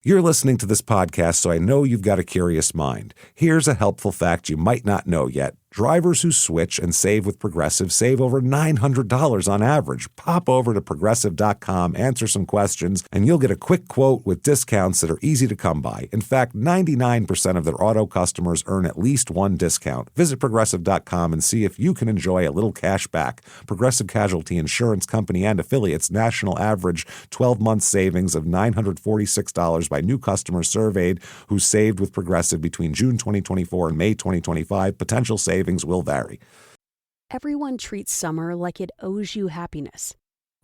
You're listening to this podcast, so I know you've got a curious mind. Here's a helpful fact you might not know yet. Drivers who switch and save with Progressive save over $900 on average. Pop over to Progressive.com, answer some questions, and you'll get a quick quote with discounts that are easy to come by. In fact, 99% of their auto customers earn at least one discount. Visit Progressive.com and see if you can enjoy a little cash back. Progressive Casualty Insurance Company and Affiliates national average 12-month savings of $946 by new customers surveyed who saved with Progressive between June 2024 and May 2025. Potential savings will vary. Everyone treats summer like it owes you happiness.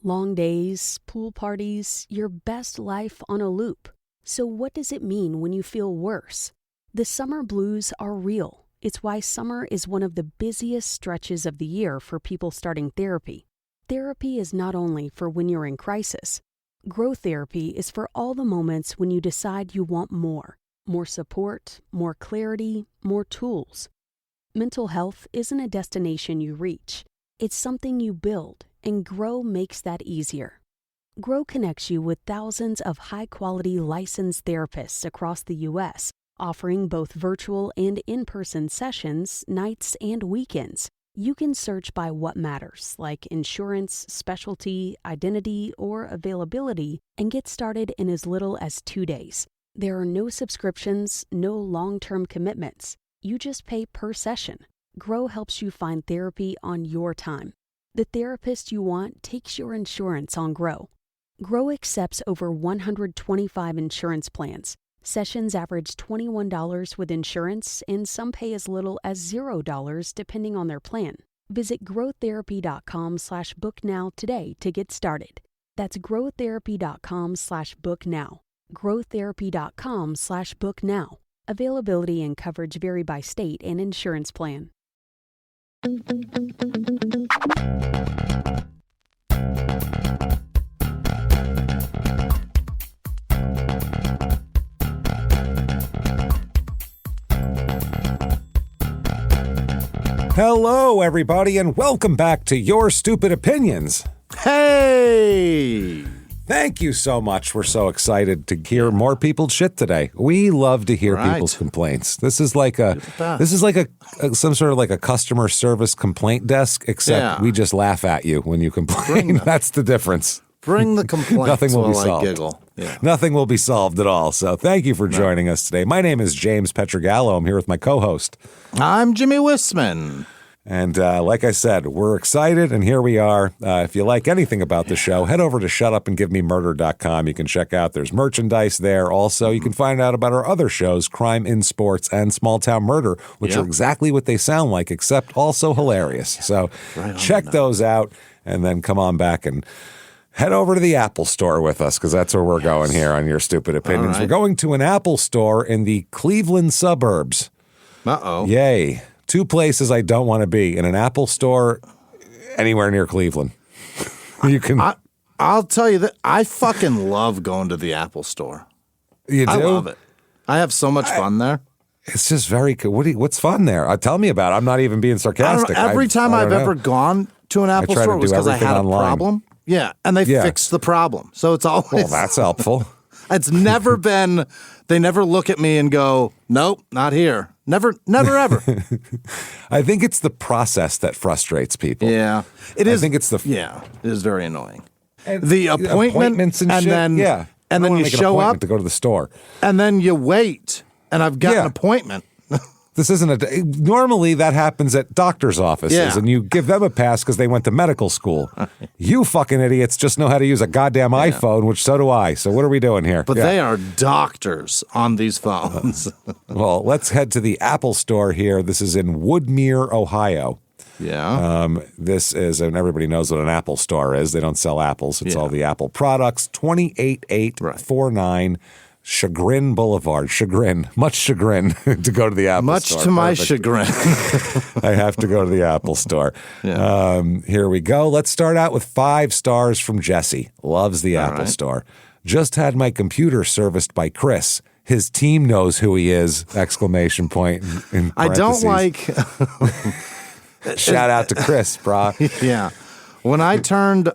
Long days, pool parties, your best life on a loop. So what does it mean when you feel worse? The summer blues are real. It's why summer is one of the busiest stretches of the year for people starting therapy. Therapy is not only for when you're in crisis. Grow therapy is for all the moments when you decide you want more. More support, more clarity, more tools. Mental health isn't a destination you reach. It's something you build, and Grow makes that easier. Grow connects you with thousands of high-quality licensed therapists across the U.S., offering both virtual and in-person sessions, nights and weekends. You can search by what matters, like insurance, specialty, identity, or availability, and get started in as little as 2 days. There are no subscriptions, no long-term commitments. You just pay per session. Grow helps you find therapy on your time. The therapist you want takes your insurance on Grow. Grow accepts over 125 insurance plans. Sessions average $21 with insurance, and some pay as little as $0 depending on their plan. Visit growtherapy.com/booknow today to get started. That's growtherapy.com/booknow. growtherapy.com/booknow. Availability and coverage vary by state and insurance plan. Hello, everybody, and welcome back to Your Stupid Opinions. Hey! Thank you so much. We're so excited to hear more people's shit today. We love to hear people's complaints. This is like some sort of like a customer service complaint desk, except we just laugh at you when you complain. That's the difference. Bring the complaints. Nothing will be solved. Giggle. Yeah. Nothing will be solved at all. So thank you for joining us today. My name is James Pietragallo. I'm here with my co-host. I'm Jimmie Whisman. And like I said, we're excited, and here we are. If you like anything about the show, head over to shutupandgivememurder.com. You can check out, there's merchandise there. Also, you can find out about our other shows, Crime in Sports and Small Town Murder, which are exactly what they sound like, except also hilarious. So check those out, and then come on back and head over to the Apple Store with us, because that's where we're going here on Your Stupid Opinions. We're going to an Apple Store in the Cleveland suburbs. Uh-oh. Yay. 2 places I don't want to be: in an Apple Store anywhere near Cleveland. You can. I'll tell you that I fucking love going to the Apple Store. You do? I love it. I have so much fun there. It's just very cool. What's fun there? Tell me about it. I'm not even being sarcastic. Every time I've ever gone to an Apple Store was because I had a problem. Yeah, and they fixed the problem. So it's always. Well, that's helpful. It's never been. They never look at me and go, "Nope, not here." Never, ever. I think it's the process that frustrates people. Yeah, it is. I think it's it is very annoying. And the appointments and shit, then and then you show up to go to the store, and then you wait. And I've got an appointment. This isn't normally that happens at doctor's offices, and you give them a pass because they went to medical school. You fucking idiots just know how to use a goddamn iPhone, which so do I. So what are we doing here? But they are doctors on these phones. Well, let's head to the Apple Store here. This is in Woodmere, Ohio. Yeah. This is, and everybody knows what an Apple Store is. They don't sell apples. It's all the Apple products. 28849. Chagrin Boulevard. Much chagrin to go to the Apple Store. Much to my chagrin. I have to go to the Apple Store. Yeah. Here we go. Let's start out with 5 stars from Jesse. Loves the Apple Store. Just had my computer serviced by Chris. His team knows who he is! Exclamation point in parentheses. I don't like... Shout out to Chris, brah. Yeah. When I turned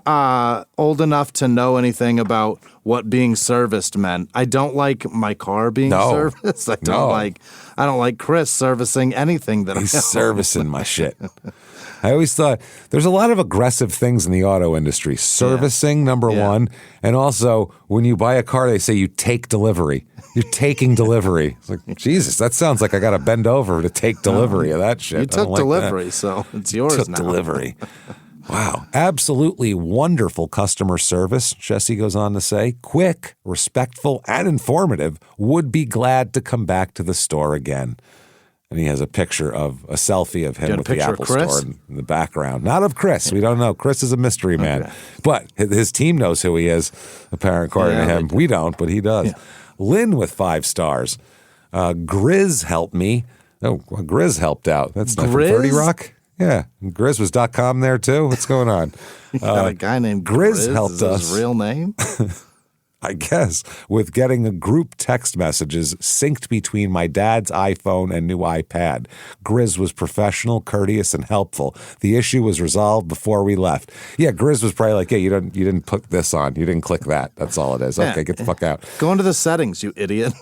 old enough to know anything about what being serviced meant, I don't like my car being serviced. I don't like Chris servicing anything that he's servicing my shit. I always thought there's a lot of aggressive things in the auto industry. Servicing, number one, and also when you buy a car, they say you take delivery. You're taking delivery. It's like, Jesus, that sounds like I got to bend over to take delivery of that shit. You took delivery, so it's yours now. Delivery. Wow. Absolutely wonderful customer service, Jesse goes on to say. Quick, respectful, and informative. Would be glad to come back to the store again. And he has a picture of a selfie of him with the Apple Store in the background. Not of Chris. We don't know. Chris is a mystery man. Okay. But his team knows who he is, apparently, according to him. We don't, but he does. Yeah. Lynn with 5 stars. Grizz helped me. Oh, Grizz helped out. That's not from 30 Rock? Yeah. Grizz was .com there, too? What's going on? You got a guy named Grizz helped us. His real name? I guess, with getting a group text messages synced between my dad's iPhone and new iPad. Grizz was professional, courteous, and helpful. The issue was resolved before we left. Yeah, Grizz was probably like, "Hey, you didn't put this on. You didn't click that. That's all it is. Okay, get the fuck out. Go into the settings, you idiot.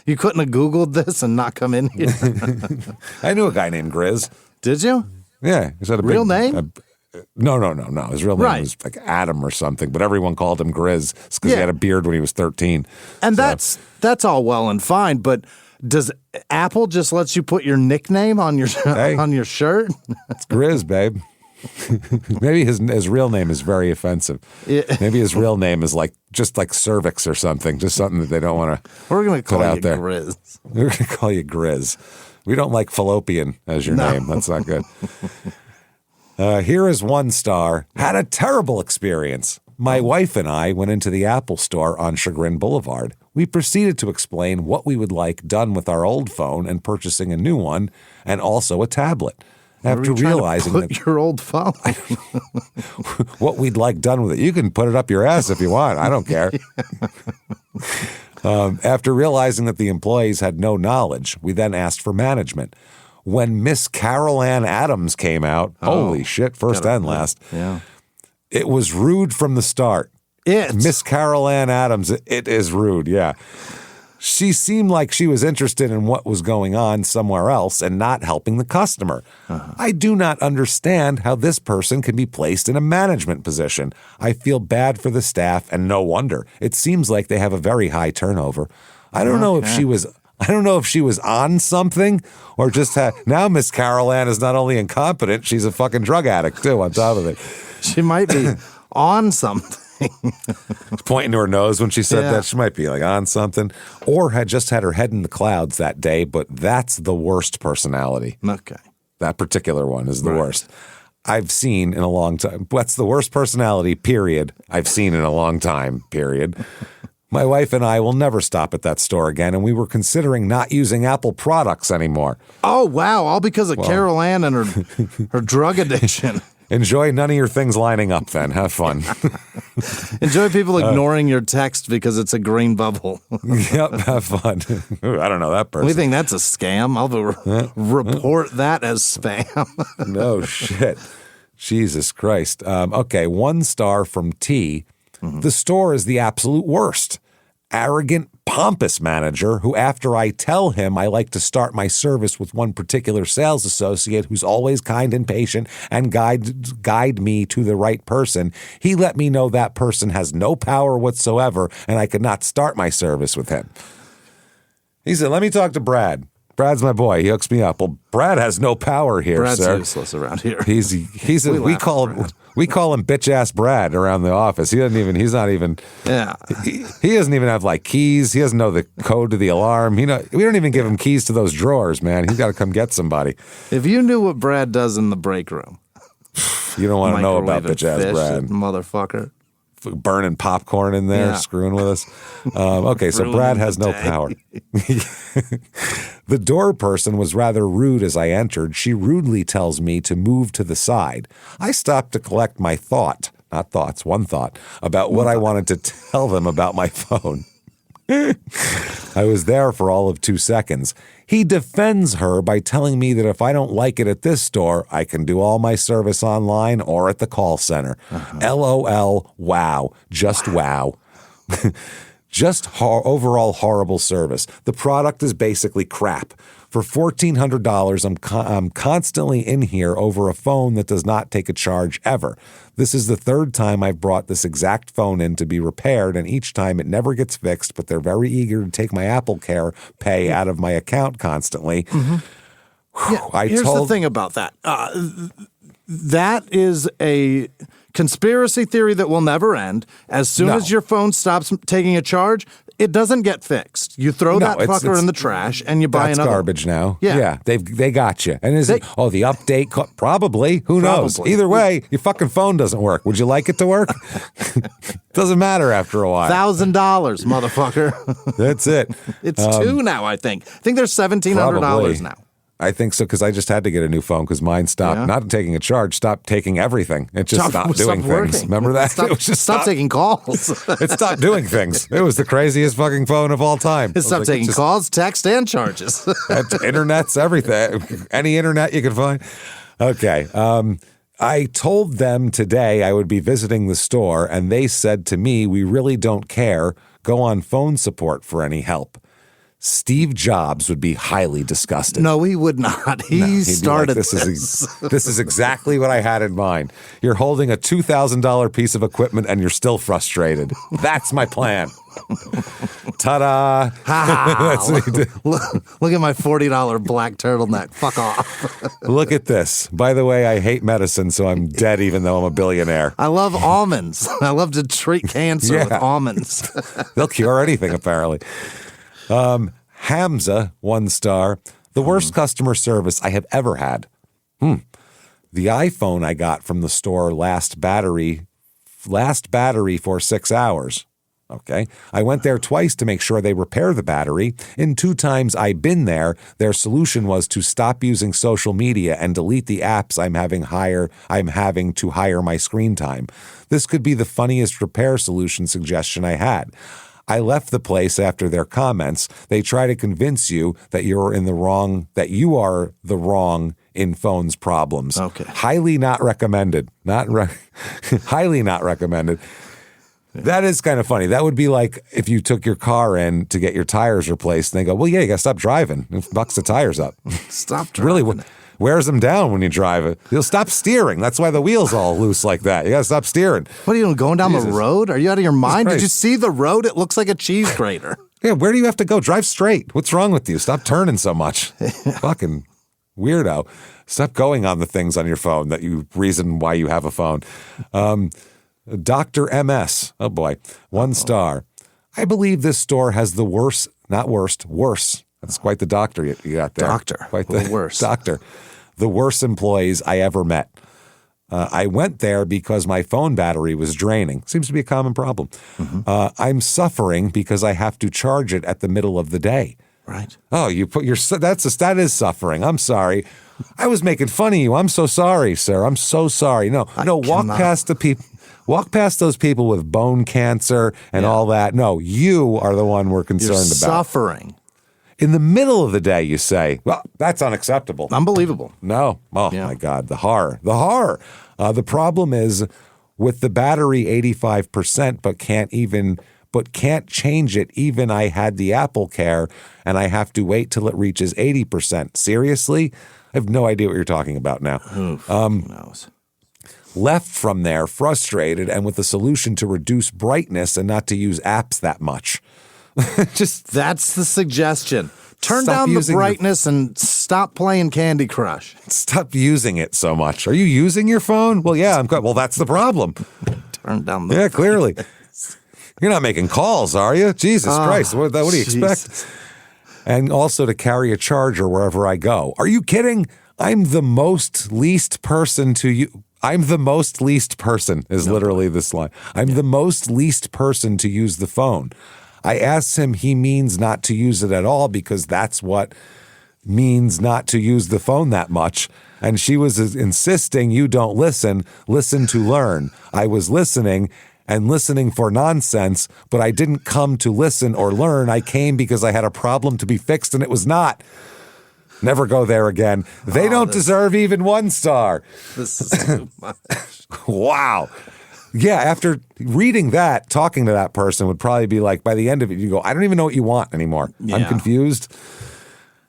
You couldn't have Googled this and not come in here." I knew a guy named Grizz. Did you? Yeah. He's had a real name? No. His real name was like Adam or something, but everyone called him Grizz because he had a beard when he was 13. And that's all well and fine, but does Apple just let you put your nickname on your on your shirt? It's Grizz, babe. Maybe his real name is very offensive. Yeah. Maybe his real name is just like cervix or something, just something that they don't want to. We're going to call you Grizz. We're going to call you Grizz. We don't like fallopian as your name. That's not good. Here is 1 star. Had a terrible experience. My wife and I went into the Apple Store on Chagrin Boulevard. We proceeded to explain what we would like done with our old phone and purchasing a new one, and also a tablet. After realizing that your old phone, what we'd like done with it, you can put it up your ass if you want. I don't care. After realizing that the employees had no knowledge, we then asked for management. When Miss Carol Ann Adams came out, holy shit, first and last, it was rude from the start. Miss Carol Ann Adams, it is rude, yeah. She seemed like she was interested in what was going on somewhere else and not helping the customer. I do not understand how this person can be placed in a management position. I feel bad for the staff, and no wonder. It seems like they have a very high turnover. I don't know if she was on something or just had. Now Miss Carol Ann is not only incompetent, she's a fucking drug addict too on top of it. She might be on something. Pointing to her nose when she said that. She might be on something. Or had just had her head in the clouds that day, but that's the worst personality. Okay. That particular one is the worst. I've seen in a long time. That's the worst personality, period, I've seen in a long time, period. My wife and I will never stop at that store again, and we were considering not using Apple products anymore. Oh, wow. All because of Carol Ann and her drug addiction. Enjoy none of your things lining up then. Have fun. Enjoy people ignoring your text because it's a green bubble. Yep, have fun. I don't know that person. We think that's a scam. I'll report that as spam. No shit. Jesus Christ. Okay, 1 star from T. The store is the absolute worst. Arrogant, pompous manager who, after I tell him I like to start my service with one particular sales associate who's always kind and patient and guide me to the right person, he let me know that person has no power whatsoever and I could not start my service with him. He said, let me talk to Brad. Brad's my boy. He hooks me up. Well, Brad has no power here, Brad's sir. useless around here. We call him bitch ass Brad around the office. He doesn't even. He's not even. Yeah. He doesn't even have keys. He doesn't know the code to the alarm. We don't even give him keys to those drawers, man. He's got to come get somebody. If you knew what Brad does in the break room, you don't want to know about bitch ass Brad, motherfucker. Burning popcorn in there, screwing with us. Okay, so Brad has no power. The door person was rather rude as I entered. She rudely tells me to move to the side. I stopped to collect my one thought, about what I wanted to tell them about my phone. I I was there for all of 2 seconds. He defends her by telling me that if I don't like it at this store, I can do all my service online or at the call center. LOL, wow, just wow. Just overall horrible service. The product is basically crap. For $1,400, I'm constantly in here over a phone that does not take a charge ever. This is the third time I've brought this exact phone in to be repaired, and each time it never gets fixed, but they're very eager to take my Apple Care pay out of my account constantly. Here's the thing about that. That is a conspiracy theory that will never end. As soon as your phone stops taking a charge, it doesn't get fixed. You throw that fucker in the trash and you buy another. That's garbage now. Yeah. They got you. And is it the update? Probably. Who knows? Either way, your fucking phone doesn't work. Would you like it to work? Doesn't matter after a while. $1,000, motherfucker. That's it. It's two now, I think. I think there's $1,700 now. I think so, because I just had to get a new phone because mine stopped not taking a charge, stopped taking everything. It just stopped doing things. Remember that? It was just stopped taking calls. It stopped doing things. It was the craziest fucking phone of all time. It stopped taking calls, text, and charges. Internet's everything. Any internet you can find. Okay. I told them today I would be visiting the store, and they said to me, "We really don't care. Go on phone support for any help." Steve Jobs would be highly disgusted. No, he would not. He started this is exactly what I had in mind. You're holding a $2,000 piece of equipment and you're still frustrated. That's my plan. Ta-da. That's what he did. Look at my $40 black turtleneck. Fuck off. Look at this. By the way, I hate medicine, so I'm dead even though I'm a billionaire. I love almonds. I love to treat cancer with almonds. They'll cure anything, apparently. Hamza, 1 star. The worst customer service I have ever had. The iPhone I got from the store last battery for 6 hours. Okay. I went there twice to make sure they repair the battery. In 2 times I've been there, their solution was to stop using social media and delete the apps I'm having to hire my screen time. This could be the funniest repair solution suggestion I had. I left the place after their comments. They try to convince you that you are the wrong in phones problems. Okay. Highly not recommended. Highly not recommended. That is kind of funny. That would be like if you took your car in to get your tires replaced and they go, "Well, yeah, you got to stop driving. It bucks the tires up." Stop driving. Really wears them down when you drive it. You'll stop steering. That's why the wheel's all loose like that. You got to stop steering. What are you doing, going down the road? Are you out of your mind? Did you see the road? It looks like a cheese grater. Yeah, where do you have to go? Drive straight. What's wrong with you? Stop turning so much. Fucking weirdo. Stop going on the things on your phone that reason why you have a phone. Dr. MS. Oh, boy. 1 star. I believe this store has the worst. That's quite the doctor you got there. Doctor. Quite the worst. Doctor. The worst employees I ever met. I went there because my phone battery was draining. Seems to be a common problem. I'm suffering because I have to charge it at the middle of the day. Right. Oh, that is suffering. I'm sorry. I was making fun of you. I'm so sorry, sir. I'm so sorry. No, walk past the people. Walk past those people with bone cancer and all that. No, you are the one we're concerned about. Suffering. In the middle of the day, you say, well, that's unacceptable. Unbelievable. No. Oh, my God. The horror. The problem is with the battery 85%, but can't change it. Even I had the Apple Care and I have to wait till it reaches 80%. Seriously? I have no idea what you're talking about now. Who knows? Left from there frustrated and with a solution to reduce brightness and not to use apps that much. That's the suggestion. Turn down the brightness and stop playing Candy Crush. Stop using it so much. Are you using your phone? Well, yeah, I'm good. Well, that's the problem. Turn down the clearly. You're not making calls, are you? Jesus Christ. What do you expect? And also to carry a charger wherever I go. Are you kidding? I'm the most least person to you. I'm the most least person is literally this line. I'm the most least person to use the phone. I asked him he means not to use it at all because that's what means not to use the phone that much. And she was insisting you don't listen to learn. I was listening and listening for nonsense, but I didn't come to listen or learn. I came because I had a problem to be fixed, and it was not. Never go there again. They don't deserve even 1 star. This is too much. Wow. Yeah, after reading that, talking to that person would probably be like, by the end of it, you go, I don't even know what you want anymore. Yeah. I'm confused.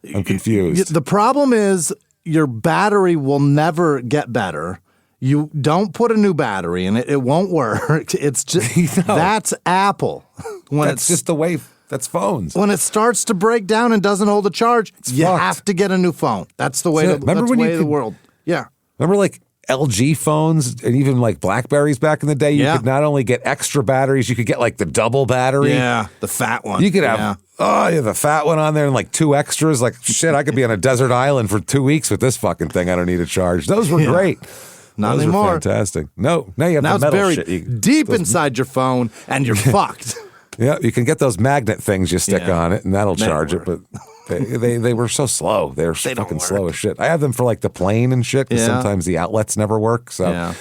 The problem is your battery will never get better. You don't put a new battery in it. It won't work. It's just, that's Apple. That's just the way, that's phones. When it starts to break down and doesn't hold a charge, you have to get a new phone. That's the way, that's the way of the world. Yeah. Remember like LG phones and even like Blackberries back in the day? You could not only get extra batteries, you could get like the double battery. Yeah, the fat one. You could have, the fat one on there and like 2 extras. Like, shit, I could be on a desert island for 2 weeks with this fucking thing. I don't need a charge. Those were great. Not Those anymore. were fantastic. No, now you have now the it's metal buried shit. deep inside your phone and you're fucked. Yeah, you can get those magnet things you stick on it and that'll charge it, but they were so slow. They were fucking slow as shit. I have them for like the plane and shit because sometimes the outlets never work. So,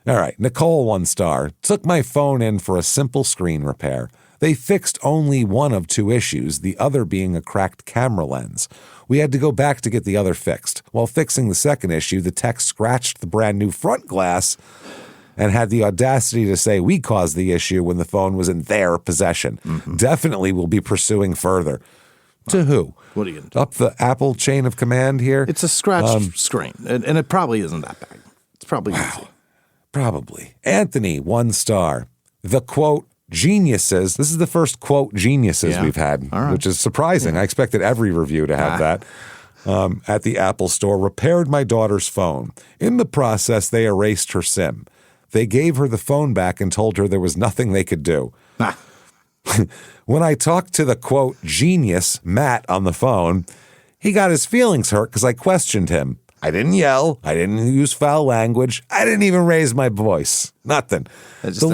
all right. Nicole, 1 star. Took my phone in for a simple screen repair. They fixed only one of 2 issues, the other being a cracked camera lens. We had to go back to get the other fixed. While fixing the second issue, the tech scratched the brand new front glass and had the audacity to say we caused the issue when the phone was in their possession. Definitely will be pursuing further. To who? What are you going to do? Up the Apple chain of command here? It's a scratched screen, and it probably isn't that bad. It's probably easy. Probably. Anthony, 1 star. The quote, geniuses. This is the first quote geniuses we've had, which is surprising. I expected every review to have that. At the Apple store, repaired my daughter's phone. In the process, they erased her SIM. They gave her the phone back and told her there was nothing they could do. When I talked to the, quote, genius, Matt, on the phone, he got his feelings hurt because I questioned him. I didn't yell. I didn't use foul language. I didn't even raise my voice. Nothing. The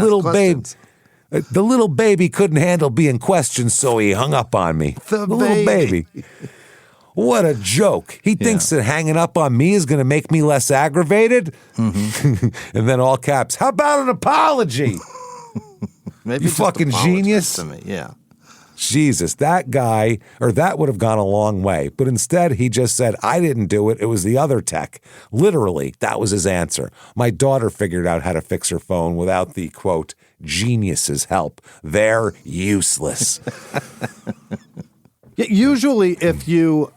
little baby couldn't handle being questioned, so he hung up on me. The little baby. What a joke. He thinks that hanging up on me is going to make me less aggravated? And then all caps, how about an apology? Maybe you fucking genius. To me. Yeah. Jesus, that guy, or that would have gone a long way. But instead, he just said, I didn't do it. It was the other tech. Literally, that was his answer. My daughter figured out how to fix her phone without the, quote, genius's help. They're useless. Usually, if you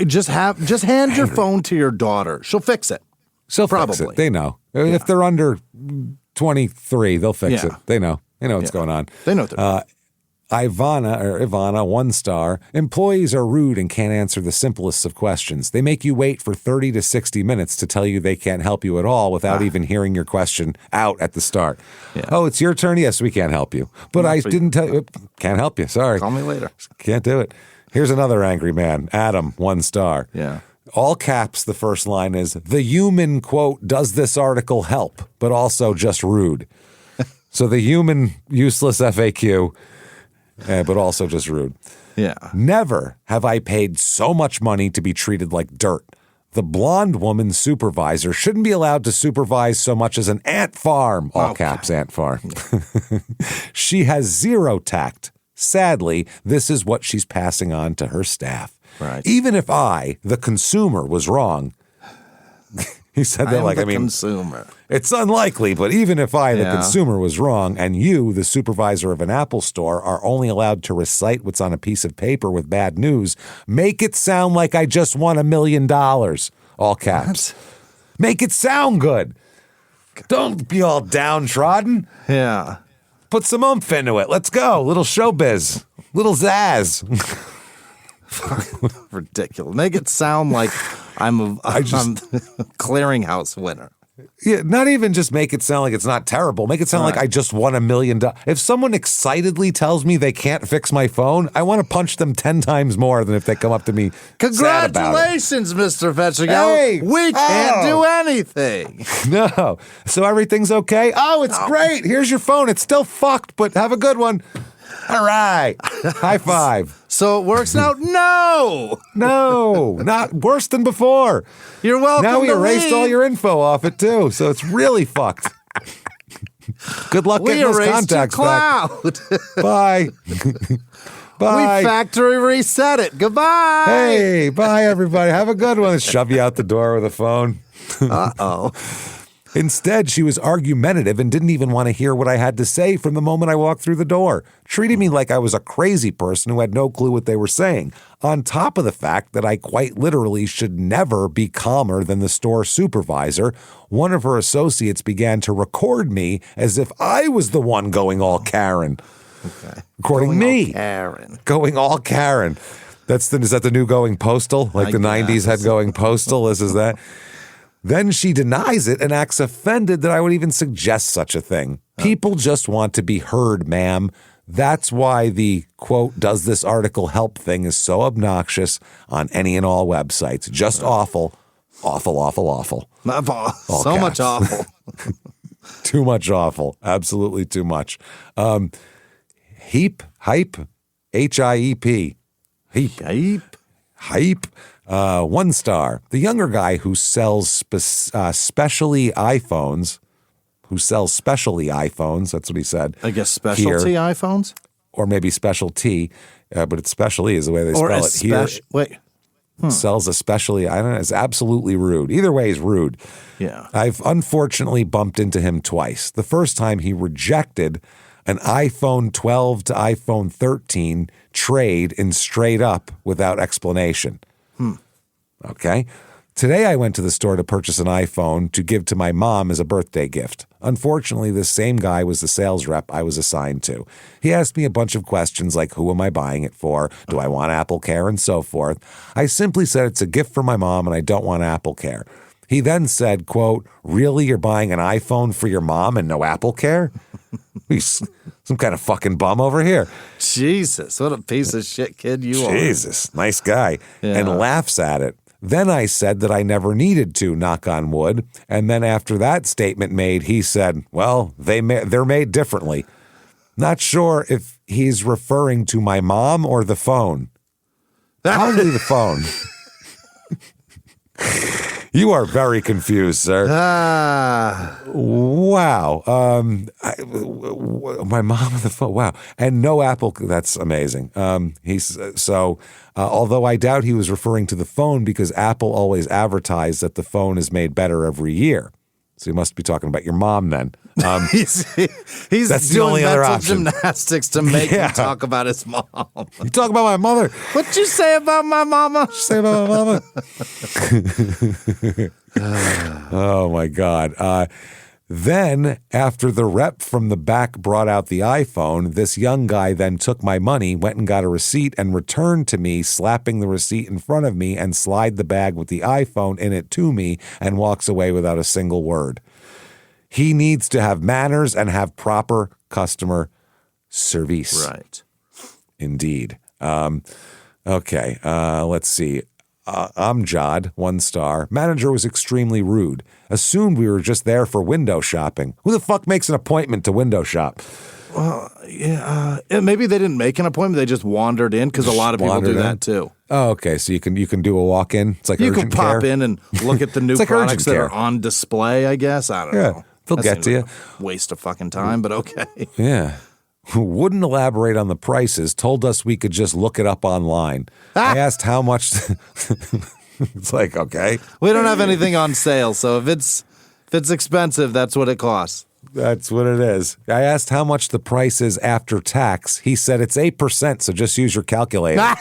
just hand your phone to your daughter, she'll fix it. She'll fix it. They know. If they're under 23, they'll fix it. They know. They know what's going on. They know what they're doing. Ivana, 1 star. Employees are rude and can't answer the simplest of questions. They make you wait for 30 to 60 minutes to tell you they can't help you at all without even hearing your question out at the start. Oh, it's your turn? Yes, we can't help you. But I didn't tell you. Can't help you. Sorry. Call me later. Can't do it. Here's another angry man. Adam, 1 star. Yeah. All caps, the first line is, the human, quote, does this article help, but also just rude. So the human useless FAQ, but also just rude. Yeah. Never have I paid so much money to be treated like dirt. The blonde woman supervisor shouldn't be allowed to supervise so much as an ant farm. All caps, ant farm. She has 0 tact. Sadly, this is what she's passing on to her staff. Right. Even if I, the consumer, was wrong. He said that like, consumer. It's unlikely, but even if I, the consumer, was wrong, and you, the supervisor of an Apple store, are only allowed to recite what's on a piece of paper with bad news, make it sound like I just won $1 million. All caps. Make it sound good. Don't be all downtrodden. Yeah. Put some oomph into it. Let's go. Little showbiz. Little zazz. Ridiculous. Make it sound like I'm a clearinghouse winner. Yeah, not even just make it sound like it's not terrible. Make it sound like I just won $1 million. If someone excitedly tells me they can't fix my phone, I want to punch them 10 times more than if they come up to me. Congratulations, Mr. Pietragallo. Hey, we can't do anything. No. So everything's okay? Oh, it's great. Here's your phone. It's still fucked, but have a good one. All right. High five. So it works now? No, not worse than before. You're welcome. Now we erased all your info off it too, so it's really fucked. Good luck getting those contacts back. Bye. Bye. We factory reset it. Goodbye. Hey, bye, everybody. Have a good one. Shove you out the door with a phone. Uh-oh. Instead, she was argumentative and didn't even want to hear what I had to say from the moment I walked through the door, treating me like I was a crazy person who had no clue what they were saying, on top of the fact that I quite literally should never be calmer than the store supervisor. One of her associates began to record me as if I was the one going all Karen. Okay. Recording going me. All Karen. Going all Karen. Is that the new going postal? Like the 90s had going postal? This is that? Then she denies it and acts offended that I would even suggest such a thing. People just want to be heard, ma'am. That's why the, quote, does this article help thing is so obnoxious on any and all websites. Just awful, awful, awful, awful. So much awful. Too much awful. Absolutely too much. Hype, H-I-E-P. Hype. 1 star. The younger guy who sells specially iPhones, that's what he said. I guess specialty here. iPhones? Or maybe specialty, but it's specially is the way they spell it here. Wait. Sells especially, I don't know, it's absolutely rude. Either way is rude. Yeah. I've unfortunately bumped into him twice. The first time he rejected an iPhone 12 to iPhone 13 trade in straight up without explanation. Okay. Today I went to the store to purchase an iPhone to give to my mom as a birthday gift. Unfortunately, this same guy was the sales rep I was assigned to. He asked me a bunch of questions like, who am I buying it for? Do I want Apple Care? And so forth. I simply said it's a gift for my mom and I don't want Apple Care. He then said, quote, really, you're buying an iPhone for your mom and no Apple Care? He's some kind of fucking bum over here. Jesus, what a piece of shit kid you are. Jesus, nice guy. Yeah. And laughs at it. Then I said that I never needed to, knock on wood. And then after that statement made, he said, well, they're made differently. Not sure if he's referring to my mom or the phone. Probably the phone. You are very confused, sir. Wow. My mom on the phone. Wow. And no Apple. That's amazing. Although I doubt he was referring to the phone because Apple always advertised that the phone is made better every year. So he must be talking about your mom then. He's that's the doing only other mental option. Gymnastics to make him talk about his mom. You talk about my mother. What'd you say about my mama? What'd you say about my mama? Oh, my God. Then, after the rep from the back brought out the iPhone, this young guy then took my money, went and got a receipt, and returned to me, slapping the receipt in front of me and slide the bag with the iPhone in it to me, and walks away without a single word. He needs to have manners and have proper customer service. Right. Indeed. Okay, let's see. Amjad, 1 star. Manager was extremely rude. Assumed we were just there for window shopping. Who the fuck makes an appointment to window shop? Well, yeah. Maybe they didn't make an appointment. They just wandered in because a lot of people do that too. Oh, okay. So you can do a walk-in. It's like you urgent can pop care. in and look at the new like products that care. are on display. I guess I don't know. They'll get to you. Waste of fucking time, but okay. Yeah. Wouldn't elaborate on the prices, told us we could just look it up online. I asked how much. It's like, okay. We don't have anything on sale, so if it's expensive, that's what it costs. That's what it is. I asked how much the price is after tax. He said it's 8%, so just use your calculator.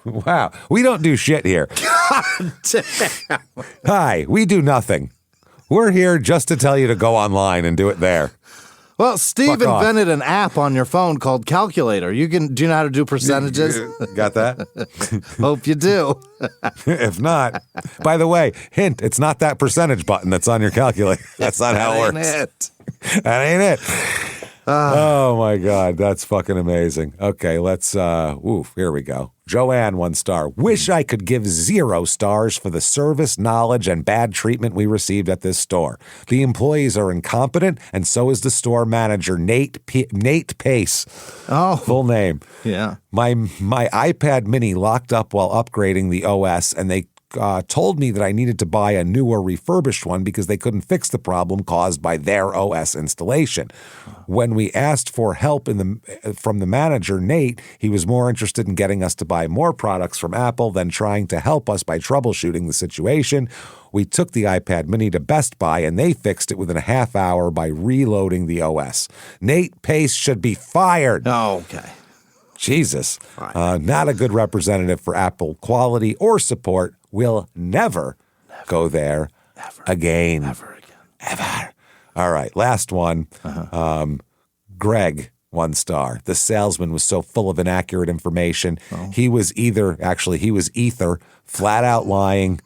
Wow. We don't do shit here. God damn. Hi, we do nothing. We're here just to tell you to go online and do it there. Well, Steve invented an app on your phone called Calculator. Do you know how to do percentages? Got that? Hope you do. If not, by the way, hint, it's not that percentage button that's on your calculator. That's not how it works. That ain't it. Oh my God, that's fucking amazing. Okay, let's, here we go. Joanne, 1 star. Wish I could give 0 stars for the service, knowledge, and bad treatment we received at this store. The employees are incompetent, and so is the store manager, Nate Pace. Oh. Full name. Yeah. My iPad mini locked up while upgrading the OS, and they told me that I needed to buy a new or refurbished one because they couldn't fix the problem caused by their OS installation. When we asked for help from the manager, Nate, he was more interested in getting us to buy more products from Apple than trying to help us by troubleshooting the situation. We took the iPad mini to Best Buy, and they fixed it within a half hour by reloading the OS. Nate Pace should be fired. Oh, okay. Jesus. Not a good representative for Apple quality or support. We'll never go there again. Never again. Ever. All right, last one. Greg, 1 star. The salesman was so full of inaccurate information. He was either flat out lying,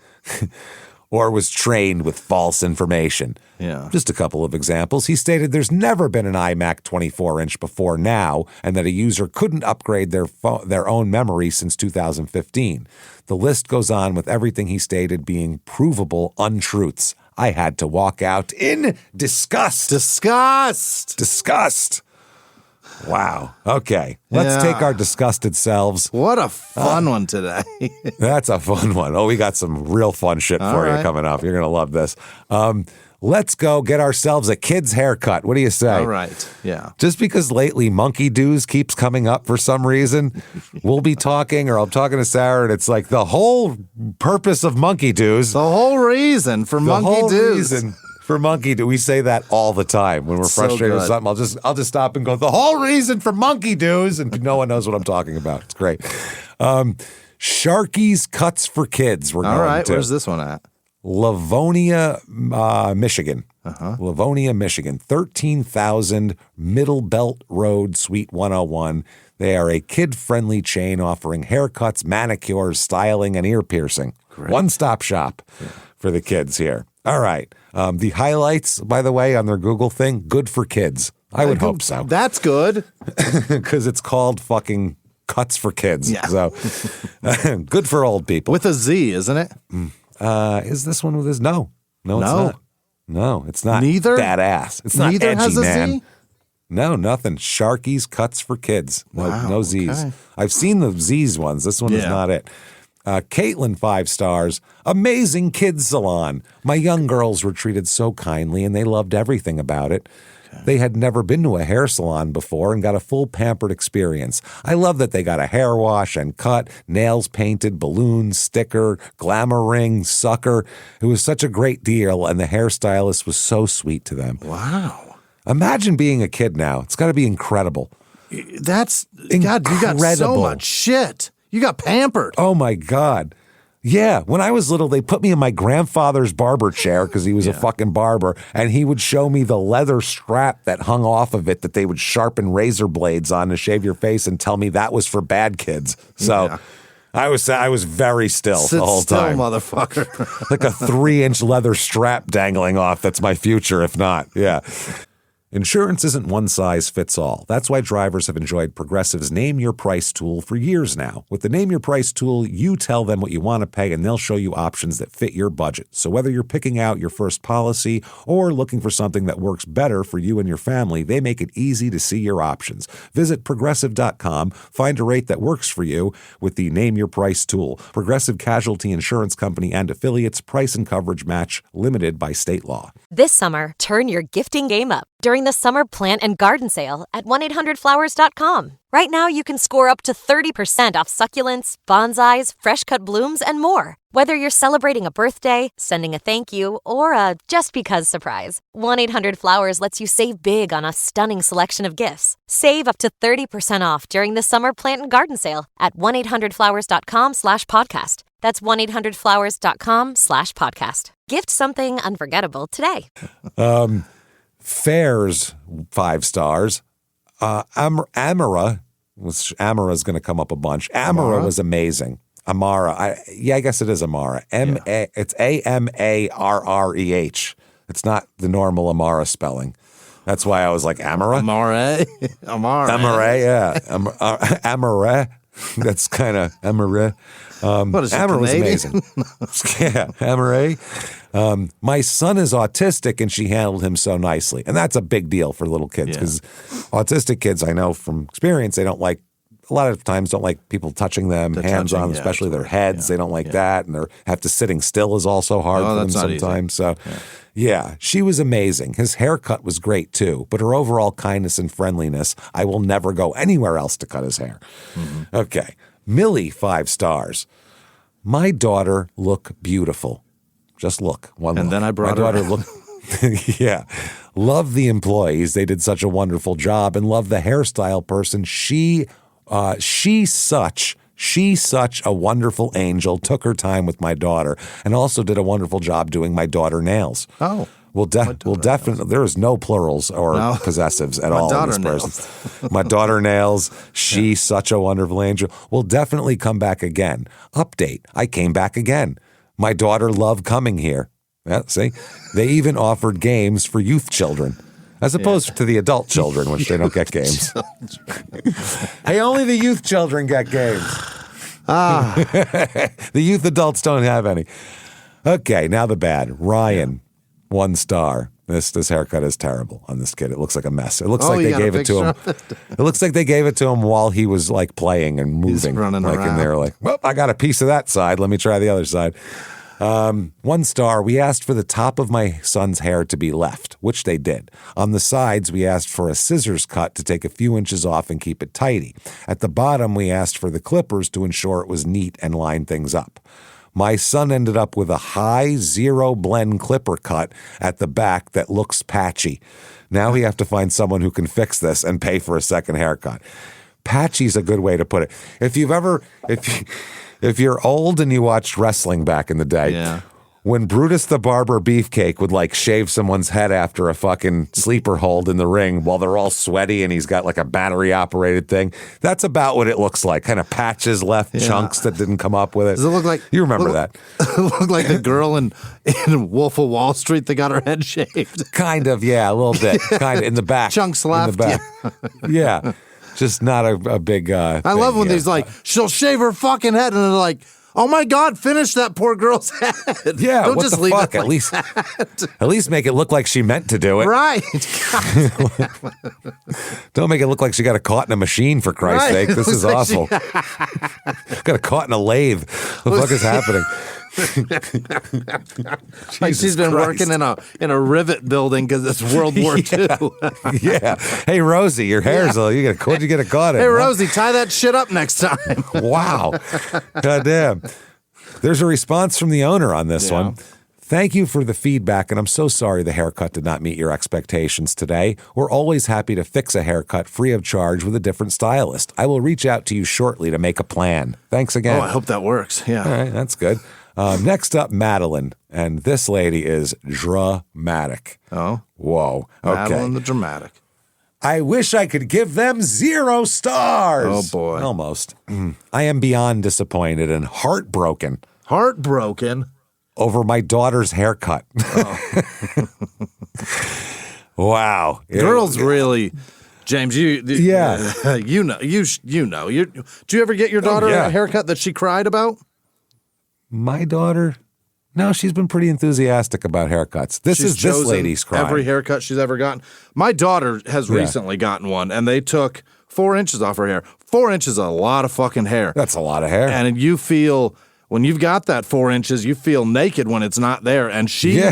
or was trained with false information. Yeah. Just a couple of examples. He stated there's never been an iMac 24-inch before now, and that a user couldn't upgrade their own memory since 2015. The list goes on with everything he stated being provable untruths. I had to walk out in disgust. Disgust. Wow. Okay. Let's take our disgusted selves. What a fun one today. That's a fun one. Oh, we got some real fun shit for you coming up. You're going to love this. Let's go get ourselves a kid's haircut. What do you say? All right. Yeah. Just because lately Monkey Doos keeps coming up for some reason, we'll be talking, or I'm talking to Sarah, and it's like the whole purpose of Monkey Doos. The whole reason for Monkey Doos. For Monkey Do, we say that all the time when we're frustrated with something. I'll just stop and go, the whole reason for Monkey Doos, and no one knows what I'm talking about. It's great. Sharky's Cuts for Kids. We're going all right, to. Where's this one at? Livonia, Michigan. Livonia, Michigan. 13,000 Middle Belt Road, Suite 101. They are a kid-friendly chain offering haircuts, manicures, styling, and ear piercing. Great. One-stop shop for the kids here. All right. The highlights, by the way, on their Google thing, good for kids. I would hope so. That's good. Because it's called fucking Cuts for Kids. Yeah. So good for old people. With a Z, isn't it? Is this one with his? No, it's not. No, it's not. Neither? Badass. It's not Neither edgy, has a man. Z? No, nothing. Sharky's Cuts for Kids. No Z's. Okay. I've seen the Z's ones. This one is not it. Caitlin, 5 stars. Amazing kids salon. My young girls were treated so kindly, and they loved everything about it. Okay. They had never been to a hair salon before and got a full pampered experience. I love that they got a hair wash and cut, nails painted, balloons, sticker, glamour ring, sucker. It was such a great deal, and the hairstylist was so sweet to them. Wow. Imagine being a kid now. It's got to be incredible. That's incredible. God, you got so much shit. You got pampered. Oh, my God. Yeah. When I was little, they put me in my grandfather's barber chair because he was a fucking barber, and he would show me the leather strap that hung off of it that they would sharpen razor blades on to shave your face and tell me that was for bad kids. So I was very still the whole time. Motherfucker. Like a 3-inch leather strap dangling off. That's my future, if not. Yeah. Insurance isn't one size fits all. That's why drivers have enjoyed Progressive's Name Your Price tool for years now. With the Name Your Price tool, you tell them what you want to pay, and they'll show you options that fit your budget. So whether you're picking out your first policy or looking for something that works better for you and your family, they make it easy to see your options. Visit Progressive.com, find a rate that works for you with the Name Your Price tool. Progressive Casualty Insurance Company and affiliates. Price and coverage match limited by state law. This summer, turn your gifting game up during the Summer Plant and Garden Sale at 1-800-Flowers.com. Right now, you can score up to 30% off succulents, bonsais, fresh-cut blooms, and more. Whether you're celebrating a birthday, sending a thank you, or a just because surprise, 1-800-Flowers lets you save big on a stunning selection of gifts. Save up to 30% off during the Summer Plant and Garden Sale at 1-800-Flowers.com/podcast. That's 1-800-Flowers.com/podcast. Gift something unforgettable today. Fairs, 5 stars. Amara is going to come up a bunch. Amara was amazing. Amara. I guess it is Amara. It's Amarreh. It's not the normal Amara spelling. That's why I was like, Amara? Amara. Yeah. Amara. That's kind of Amara. What is it, Amara was Canadian? amazing. Yeah, Amara. My son is autistic, and she handled him so nicely. And that's a big deal for little kids because autistic kids, I know from experience, they don't like a lot of times don't like people touching them, hands on them, especially their heads. They don't like that, and they have to sitting still is also hard for them sometimes. So, yeah, she was amazing. His haircut was great too, but her overall kindness and friendliness, I will never go anywhere else to cut his hair. Mm-hmm. Okay, Millie, 5 stars. My daughter look beautiful. Just look. Then I brought my daughter look. Yeah. Love the employees. They did such a wonderful job, and love the hairstyle person. She's such a wonderful angel, took her time with my daughter, and also did a wonderful job doing my daughter nails. Oh. We'll definitely, there is no plurals or possessives at all in this person. My daughter nails. She's such a wonderful angel. We'll definitely come back again. Update. I came back again. My daughter loved coming here. Yeah, see? They even offered games for youth children, as opposed to the adult children, which they don't get games. Hey, only the youth children get games. The youth adults don't have any. Okay, now the bad. Ryan, 1 star. This haircut is terrible on this kid. It looks like a mess. It looks like they gave it to him. It looks like they gave it to him while he was like playing and moving. He's running like around. And they were like, well, I got a piece of that side. Let me try the other side. 1 star, we asked for the top of my son's hair to be left, which they did. On the sides, we asked for a scissors cut to take a few inches off and keep it tidy. At the bottom, we asked for the clippers to ensure it was neat and line things up. My son ended up with a high 0 blend clipper cut at the back that looks patchy. Now we have to find someone who can fix this and pay for a second haircut. Patchy's a good way to put it. If you're old and you watched wrestling back in the day, when Brutus the Barber Beefcake would like shave someone's head after a fucking sleeper hold in the ring while they're all sweaty and he's got like a battery operated thing, that's about what it looks like. Kind of patches left, chunks that didn't come up with it. Does it look like you remember that? It looked like the girl in Wolf of Wall Street that got her head shaved. Kind of, yeah, a little bit. Kind of in the back. Chunks left. In the back. Yeah. Just not a big I love when he's like, she'll shave her fucking head, and they're like, oh my God, finish that poor girl's head. Yeah, don't what just the leave fuck? it like At least make it look like she meant to do it. Right. Don't make it look like she got caught in a machine, for Christ's sake. This is like awful. Got caught in a lathe. What the fuck is happening? Like she's been working in a rivet building because it's World War II. Yeah. Hey, Rosie, your hair's what'd you get it caught in? Hey, Rosie, tie that shit up next time. Wow. Goddamn. There's a response from the owner on this one. Thank you for the feedback, and I'm so sorry the haircut did not meet your expectations today. We're always happy to fix a haircut free of charge with a different stylist. I will reach out to you shortly to make a plan. Thanks again. Oh, I hope that works. Yeah. All right, that's good. Next up, Madeline, and this lady is dramatic. Oh. Whoa. Okay. Madeline the dramatic. I wish I could give them 0 stars. Oh, boy. Almost. I am beyond disappointed and heartbroken. Heartbroken? Over my daughter's haircut. Oh. Wow. Girls really... James, you know. Do you ever get your daughter a haircut that she cried about? My daughter? No, she's been pretty enthusiastic about haircuts. This lady's crying. Every haircut she's ever gotten. My daughter has recently gotten one, and they took 4 inches off her hair. 4 inches is a lot of fucking hair. That's a lot of hair. And you feel, when you've got that 4 inches, you feel naked when it's not there. And she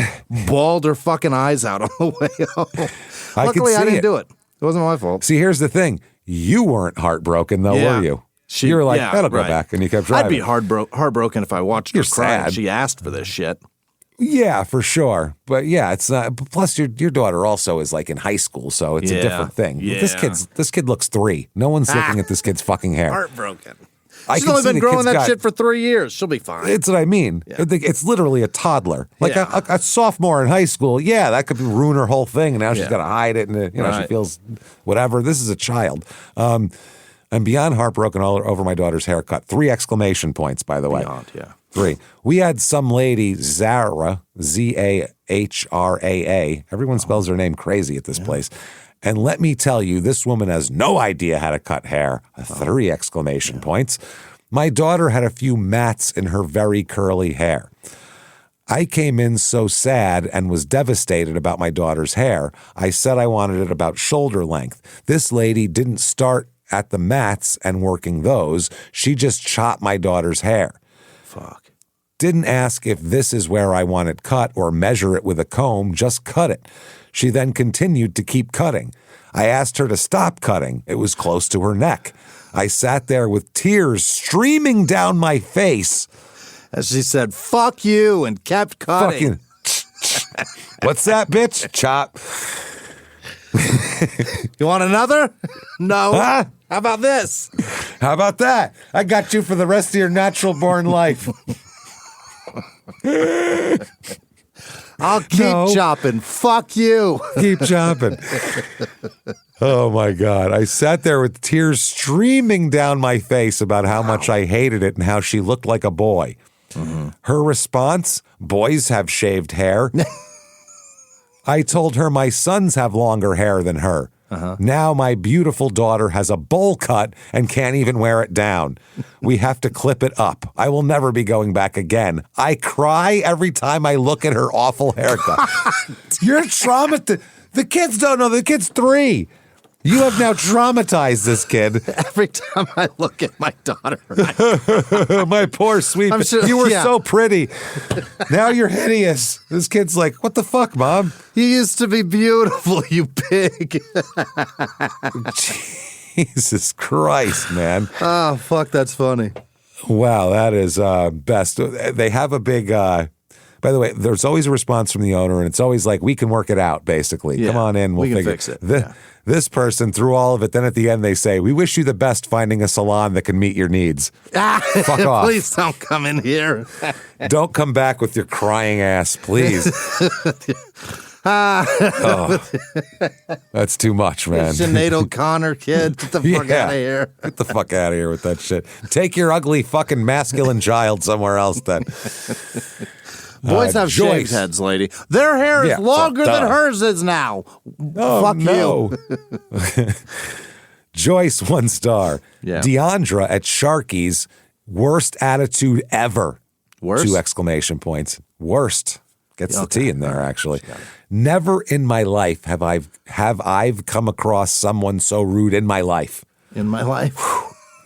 bawled her fucking eyes out on the way home. Luckily, I didn't do it. It wasn't my fault. See, here's the thing. You weren't heartbroken, though, were you? You were like, that'll go back, and you kept driving. I'd be heartbroken if I watched her cry and she asked for this shit. Yeah, for sure. But yeah, it's not. Plus, your daughter also is like in high school, so it's a different thing. Yeah. This kid looks 3. No one's looking at this kid's fucking hair. Heartbroken. She's only been growing that shit for 3 years. She'll be fine. It's what I mean. Yeah. It's literally a toddler. Like a sophomore in high school, that could ruin her whole thing. And now she's got to hide it, and she feels whatever. This is a child. I'm beyond heartbroken all over my daughter's haircut. 3 exclamation points, by the way. Beyond, yeah. 3. We had some lady, Zahra, Zahraa. Everyone spells her name crazy at this place. And let me tell you, this woman has no idea how to cut hair. 3 exclamation points. My daughter had a few mats in her very curly hair. I came in so sad and was devastated about my daughter's hair. I said I wanted it about shoulder length. This lady didn't start at the mats and working those. She just chopped my daughter's hair. Fuck. Didn't ask if this is where I want it cut or measure it with a comb, just cut it. She then continued to keep cutting. I asked her to stop cutting. It was close to her neck. I sat there with tears streaming down my face. As she said, fuck you, and kept cutting. What's that, bitch? Chop. You want another? No. Huh? How about this? How about that? I got you for the rest of your natural born life. I'll keep chopping. Fuck you. Keep chopping. Oh, my God. I sat there with tears streaming down my face about how much I hated it and how she looked like a boy. Mm-hmm. Her response, boys have shaved hair. I told her my sons have longer hair than her. Uh-huh. Now my beautiful daughter has a bowl cut and can't even wear it down. We have to clip it up. I will never be going back again. I cry every time I look at her awful haircut. You're traumatized. The kids don't know. The kid's 3. You have now traumatized this kid. Every time I look at my daughter. My poor sweet. Sure, you were so pretty. Now you're hideous. This kid's like, what the fuck, Mom? You used to be beautiful, you pig. Jesus Christ, man. Oh, fuck, that's funny. Wow, that is best. They have a big... by the way, there's always a response from the owner, and it's always like, we can work it out, basically. Yeah, come on in, we'll can fix it. This person, through all of it, then at the end they say, we wish you the best finding a salon that can meet your needs. Fuck off. Please don't come in here. Don't come back with your crying ass, please. That's too much, man. Sinead O'Connor, kid. Get the fuck out of here. Get the fuck out of here with that shit. Take your ugly fucking masculine child somewhere else then. Boys have shaved heads, lady. Their hair is longer than hers is now. Oh, fuck no. You. Joyce, 1 star. Yeah. Deandra at Sharky's, worst attitude ever. Worst? 2 exclamation points. Worst. Gets the T in there, actually. Never in my life have I come across someone so rude in my life. In my life?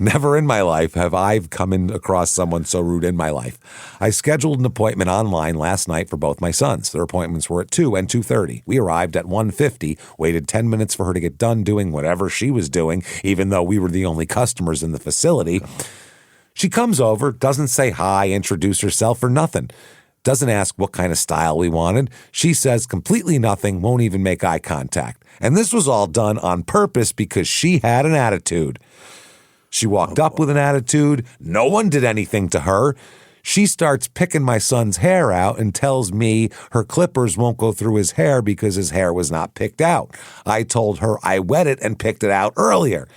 Never in my life have I come across someone so rude in my life. I scheduled an appointment online last night for both my sons. Their appointments were at 2 and 2:30. We arrived at 1:50, waited 10 minutes for her to get done doing whatever she was doing, even though we were the only customers in the facility. She comes over, doesn't say hi, introduce herself, or nothing. Doesn't ask what kind of style we wanted. She says completely nothing, won't even make eye contact. And this was all done on purpose because she had an attitude. She walked up with an attitude. No one did anything to her. She starts picking my son's hair out and tells me her clippers won't go through his hair because his hair was not picked out. I told her I wet it and picked it out earlier.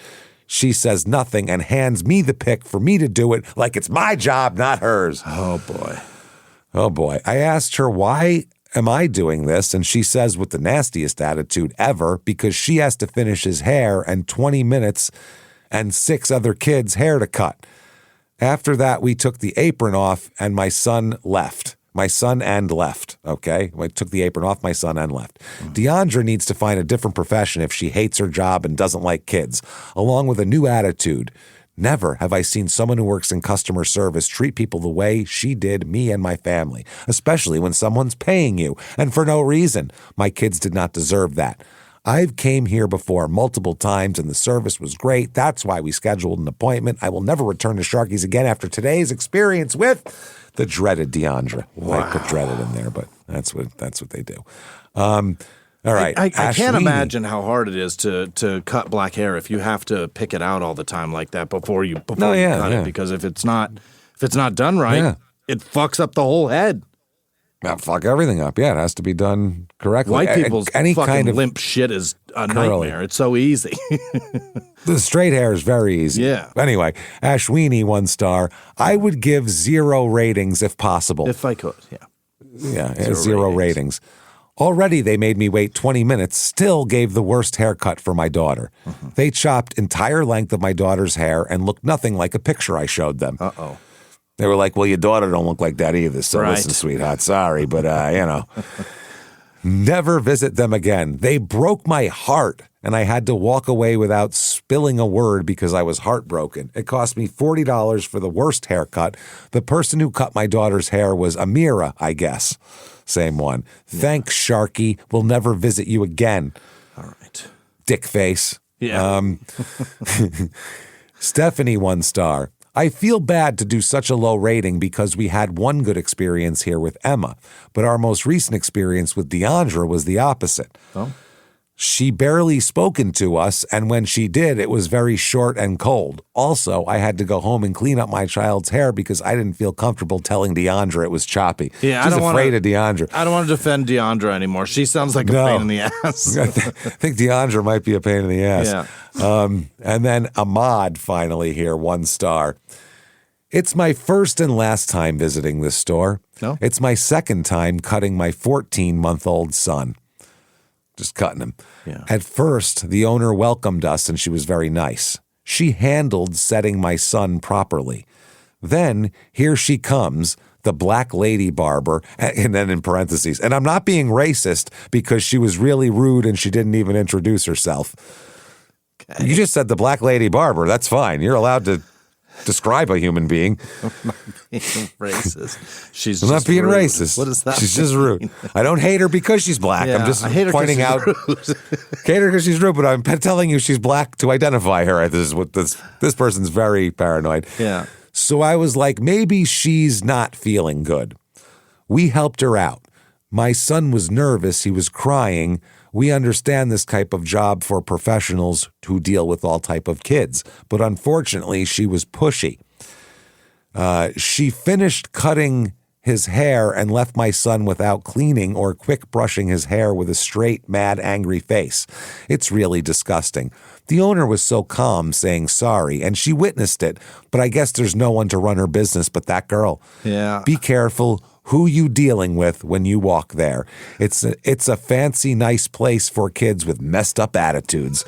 She says nothing and hands me the pick for me to do it like it's my job, not hers. Oh, boy. Oh, boy. I asked her, why am I doing this? And she says with the nastiest attitude ever, because she has to finish his hair and 20 minutes and 6 other kids' hair to cut. After that, we took the apron off and my son left. My son and left, okay? I took the apron off my son and left. Deandra needs to find a different profession if she hates her job and doesn't like kids, along with a new attitude. Never have I seen someone who works in customer service treat people the way she did me and my family, especially when someone's paying you, and for no reason. My kids did not deserve that. I've came here before multiple times and the service was great. That's why we scheduled an appointment. I will never return to Sharky's again after today's experience with the dreaded Deandra. Wow. I put dreaded in there, but that's what they do. All right. I can't imagine how hard it is to cut black hair if you have to pick it out all the time like that before you cut it. Because if it's not done right, it fucks up the whole head. Fuck everything up. Yeah, it has to be done correctly. White people's fucking kind of limp shit is a nightmare. It's so easy. The straight hair is very easy. Yeah. Anyway, Ashwini, 1 star. I would give 0 ratings if possible. If I could, yeah. Yeah, 0 ratings. Already they made me wait 20 minutes, still gave the worst haircut for my daughter. Mm-hmm. They chopped entire length of my daughter's hair and looked nothing like a picture I showed them. Uh-oh. They were like, well, your daughter don't look like that either, so listen, sweetheart, sorry, but, Never visit them again. They broke my heart and I had to walk away without spilling a word because I was heartbroken. It cost me $40 for the worst haircut. The person who cut my daughter's hair was Amira, I guess. Same one. Yeah. Thanks, Sharky. We'll never visit you again. All right. Dick face. Yeah. Stephanie, 1 star. I feel bad to do such a low rating because we had one good experience here with Emma, but our most recent experience with Deandra was the opposite. Oh. She barely spoken to us, and when she did, it was very short and cold. Also, I had to go home and clean up my child's hair because I didn't feel comfortable telling Deandra it was choppy. Yeah, She's afraid of Deandra. I don't want to defend Deandra anymore. She sounds like a pain in the ass. I think Deandra might be a pain in the ass. Yeah. And then Ahmad finally here, 1 star. It's my first and last time visiting this store. No? It's my second time cutting my 14-month-old son. Just cutting him. Yeah. At first, the owner welcomed us and she was very nice. She handled setting my son properly. Then, here she comes, the black lady barber, and then in parentheses. And I'm not being racist because she was really rude and she didn't even introduce herself. Okay. You just said the black lady barber. That's fine. You're allowed to describe a human being. I'm not being racist. She's I'm not being rude. racist. What does that She's mean? just rude. I don't hate her because she's black. Yeah, I'm just I hate her pointing out. Hate her because she's rude, but I'm telling you she's black to identify her. This is what this person's very paranoid. Yeah. So I was like, maybe she's not feeling good. We helped her out. My son was nervous. He was crying. We understand this type of job for professionals who deal with all type of kids, but unfortunately, she was pushy. She finished cutting his hair and left my son without cleaning or quick brushing his hair with a straight, mad, angry face. It's really disgusting. The owner was so calm, saying sorry, and she witnessed it, but I guess there's no one to run her business but that girl. Yeah. Be careful who you dealing with when you walk there. It's a fancy, nice place for kids with messed up attitudes.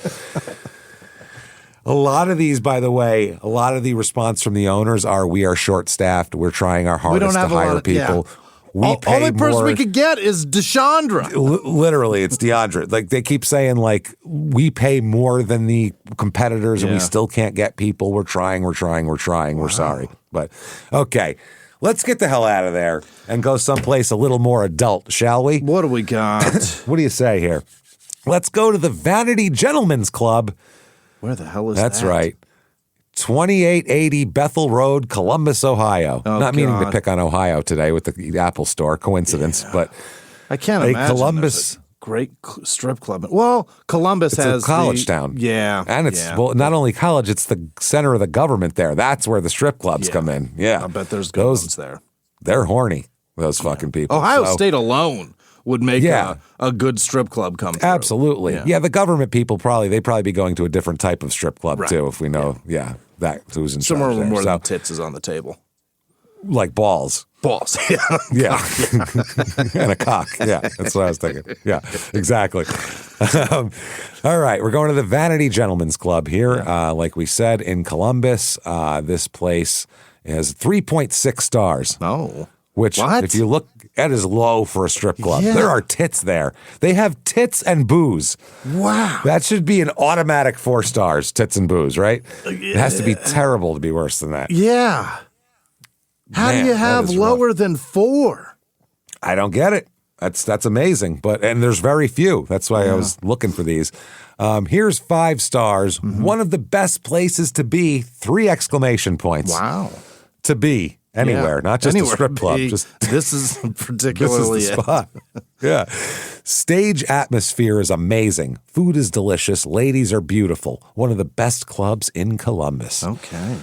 A lot of these, by the way, a lot of the response from the owners are, we are short-staffed. We're trying our hardest to hire people. Yeah. We pay only person more. we could get is Deshandra. Literally, it's Deandra. Like, they keep saying, like, we pay more than the competitors and we still can't get people. We're trying. Wow. We're sorry. But, okay. Let's get the hell out of there and go someplace a little more adult, shall we? What do we got? What do you say here? Let's go to the Vanity Gentlemen's Club. Where the hell is that? That's right. 2880 Bethel Road, Columbus, Ohio. Oh, Not meaning to pick on Ohio today with the Apple Store, coincidence, but I can't imagine Columbus. a great strip club. Well, Columbus has a college town. Yeah. And it's, well, not only college, it's the center of the government there. That's where the strip clubs come in. Yeah. I bet there's good ones there. They're horny, those fucking people. Ohio State alone would make a good strip club come through. Absolutely. Yeah, the government people they'd probably be going to a different type of strip club too, if we know, that who's in charge somewhere there. more than tits is on the table. Like balls. Balls. Yeah. And a cock. Yeah, that's what I was thinking. Yeah, exactly. All right, we're going to the Vanity Gentlemen's Club here. Like we said, in Columbus. This place has 3.6 stars. Oh. Which, if you look, that is low for a strip club. Yeah. There are tits there. They have tits and booze. Wow. That should be an automatic 4 stars, tits and booze, right? It has to be terrible to be worse than that. Yeah. How do you have lower than 4? I don't get it. That's amazing. And there's very few. That's why I was looking for these. Here's 5 stars. Mm-hmm. One of the best places to be, 3 exclamation points. Wow. To be. Anywhere, not just anywhere. a strip club. This is particularly this is the spot. Yeah. Stage atmosphere is amazing. Food is delicious. Ladies are beautiful. One of the best clubs in Columbus. Okay.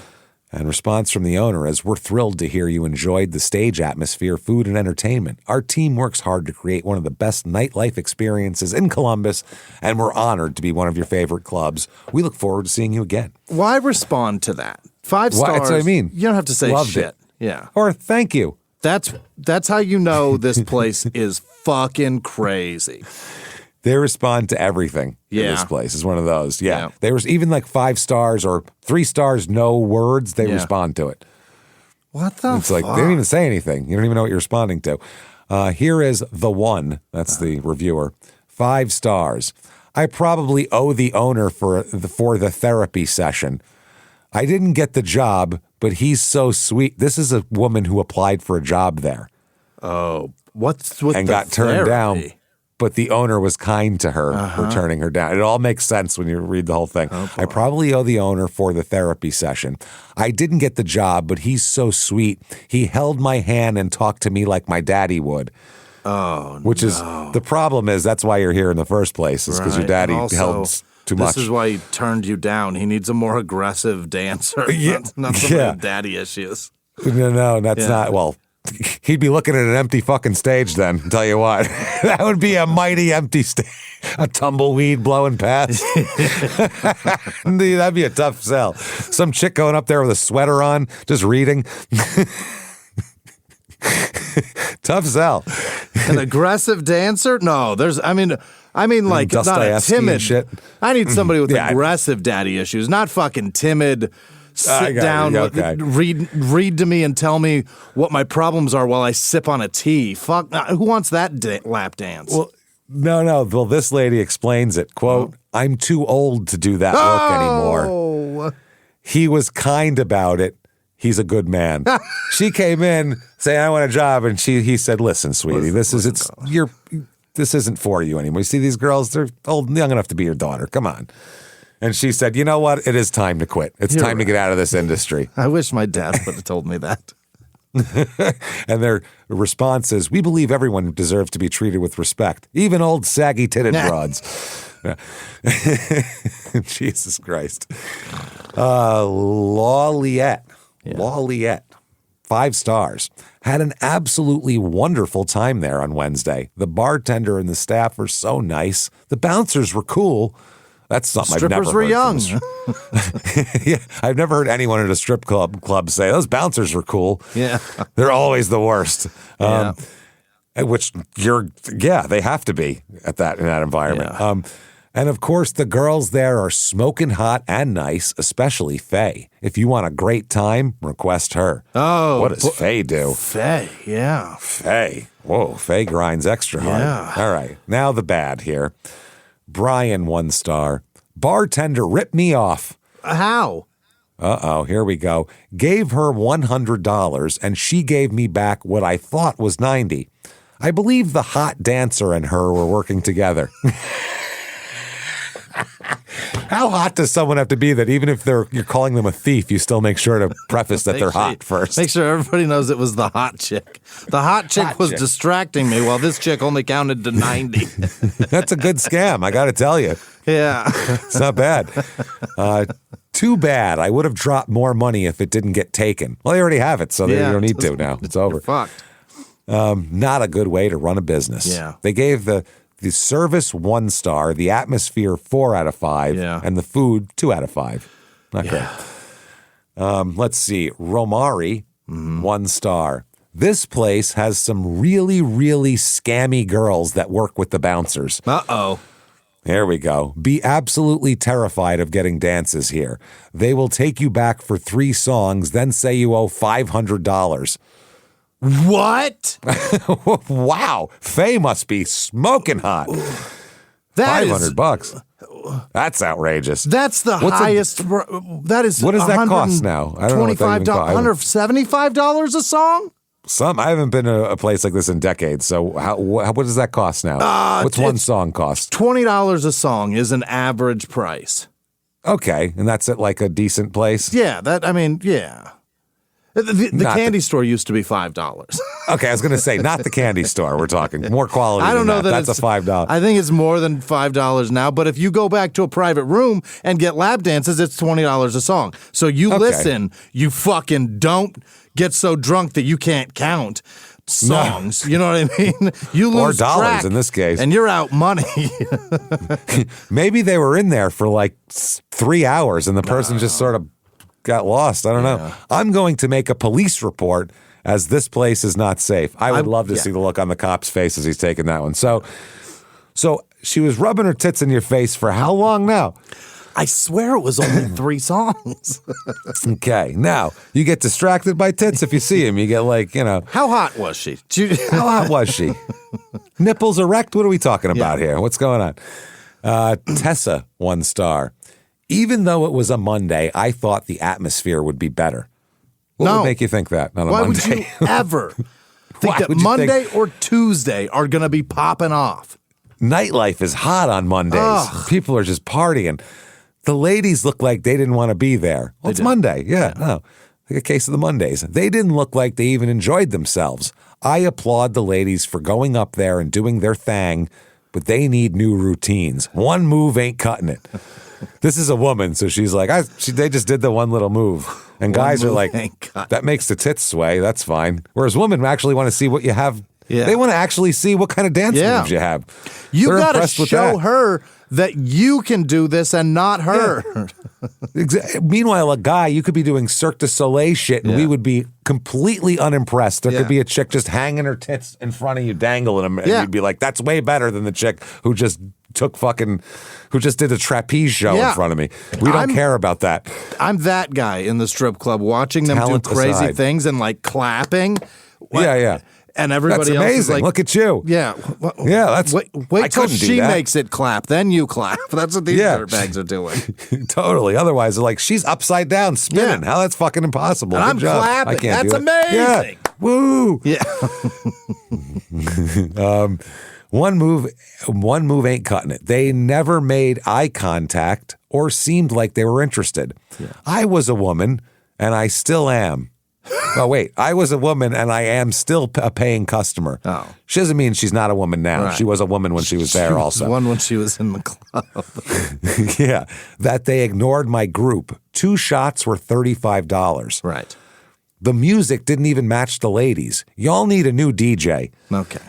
And response from the owner is, we're thrilled to hear you enjoyed the stage atmosphere, food, and entertainment. Our team works hard to create one of the best nightlife experiences in Columbus, and we're honored to be one of your favorite clubs. We look forward to seeing you again. Why respond to that? 5 stars. That's what I mean. You don't have to say Loved shit. It. Yeah. Or thank you. That's how you know this place is fucking crazy. They respond to everything in this place. Is one of those. Yeah. They were even like 5 stars or 3 stars, no words. They respond to it. What the It's like they didn't even say anything. You don't even know what you're responding to. Here is the one. That's the reviewer. 5 stars. I probably owe the owner for the therapy session. I didn't get the job, but he's so sweet. This is a woman who applied for a job there. Oh, what's with and the got turned therapy? down. But the owner was kind to her for turning her down. It all makes sense when you read the whole thing. Oh, I probably owe the owner for the therapy session. I didn't get the job, but he's so sweet. He held my hand and talked to me like my daddy would. Oh, Which is the problem is that's why you're here in the first place, is because your daddy held too much. This is why he turned you down. He needs a more aggressive dancer, not somebody with daddy issues. No, that's not. Well, he'd be looking at an empty fucking stage then, I'll tell you what. That would be a mighty empty stage. A tumbleweed blowing past. That'd be a tough sell. Some chick going up there with a sweater on, just reading. Tough sell. An aggressive dancer? No, I mean like not a timid shit. I need somebody with aggressive daddy issues, not fucking timid. Sit down, read to me and tell me what my problems are while I sip on a tea. Fuck, who wants that lap dance? Well, no. Well, this lady explains it. Quote, I'm too old to do that work anymore. He was kind about it. He's a good man. She came in saying, I want a job. And he said, listen, sweetie, this isn't for you anymore. You see these girls, they're young enough to be your daughter. Come on. And she said, you know what? It is time to quit. It's time to get out of this industry. I wish my dad would have told me that. And their response is, we believe everyone deserves to be treated with respect, even old saggy-titted broads. Jesus Christ. Lawliette. Lawliette. 5 stars. Had an absolutely wonderful time there on Wednesday. The bartender and the staff were so nice. The bouncers were cool. That's something I've never heard. Strippers were young. Yeah, I've never heard anyone at a strip club say, those bouncers were cool. Yeah. They're always the worst. Which they have to be in that environment. Yeah. And of course, the girls there are smoking hot and nice, especially Faye. If you want a great time, request her. Oh. What does Faye do? Faye, yeah. Faye. Whoa, Faye grinds extra hard. Yeah. All right, now the bad here. Brian, 1 star. Bartender ripped me off. How? Uh-oh, here we go. Gave her $100, and she gave me back what I thought was $90. I believe the hot dancer and her were working together. How hot does someone have to be that even if you're calling them a thief, you still make sure to preface that they're hot first? Make sure everybody knows it was the hot chick. The hot chick was distracting me while this chick only counted to 90. That's a good scam, I got to tell you. Yeah. It's not bad. Too bad. I would have dropped more money if it didn't get taken. Well, you already have it, so you don't need to now. It's over. You're fucked. Not a good way to run a business. Yeah. They gave the service 1 star, the atmosphere 4 out of 5, and the food 2 out of 5. Not great. Let's see. Romari, 1 star. This place has some really, really scammy girls that work with the bouncers. Uh-oh. Here we go. Be absolutely terrified of getting dances here. They will take you back for 3 songs, then say you owe $500. What? Wow. Faye must be smoking hot. $500. That's outrageous. That's the highest. That is. What does that cost now? I don't know what that even costs. $175 a song? I haven't been to a place like this in decades. So what does that cost now? What's 1 song cost? $20 a song is an average price. Okay, and that's at like a decent place? Yeah, yeah. The candy store used to be $5. Okay, I was going to say, not the candy store. We're talking more quality. I don't know that that's a $5. I think it's more than $5 now. But if you go back to a private room and get lap dances, it's $20 a song. So you listen. You fucking don't get so drunk that you can't count songs. No. You know what I mean? You lose or dollars track, in this case, and you're out money. Maybe they were in there for like 3 hours, and the person just sort of got lost. I don't know. I'm going to make a police report as this place is not safe. I would love to see the look on the cop's face as he's taking that one. So she was rubbing her tits in your face for how long now? I swear it was only 3 songs. Okay. Now, you get distracted by tits if you see him. You get like, How hot was she? How hot was she? Nipples erect? What are we talking about here? What's going on? Tessa, 1 star. Even though it was a Monday, I thought the atmosphere would be better. What would make you think that on a Monday? Why would you ever think that Monday or Tuesday are going to be popping off? Nightlife is hot on Mondays. Ugh. People are just partying. The ladies look like they didn't want to be there. Well, it's Monday. Yeah, no. Like a case of the Mondays. They didn't look like they even enjoyed themselves. I applaud the ladies for going up there and doing their thing, but they need new routines. One move ain't cutting it. This is a woman, so she's like, they just did the one little move. And guys are like, that makes the tits sway. That's fine. Whereas women actually want to see what you have. Yeah. They want to actually see what kind of dance moves you have. You got to show her that you can do this and not her. Yeah. Meanwhile, a guy, you could be doing Cirque du Soleil shit and we would be completely unimpressed. There could be a chick just hanging her tits in front of you, dangling them, and you'd be like, that's way better than the chick who just did a trapeze show in front of me. We don't care about that. I'm that guy in the strip club watching them do crazy things and like clapping. Yeah. And everybody else is like, look at you. Yeah. That's wait till she makes it clap, then you clap. That's what these dirtbags are doing. Totally. Otherwise, they're like, she's upside down spinning. How that's fucking impossible. And I'm clapping. I can't that's amazing. Yeah. Woo. Yeah. One move ain't cutting it. They never made eye contact or seemed like they were interested. Yeah. I was a woman, and I still am. Oh, wait. I was a woman, and I am still a paying customer. Oh. She doesn't mean she's not a woman now. Right. She was a woman when she was there also. She was one when she was in the club. Yeah. That they ignored my group. 2 shots were $35. Right. The music didn't even match the ladies. Y'all need a new DJ. Okay.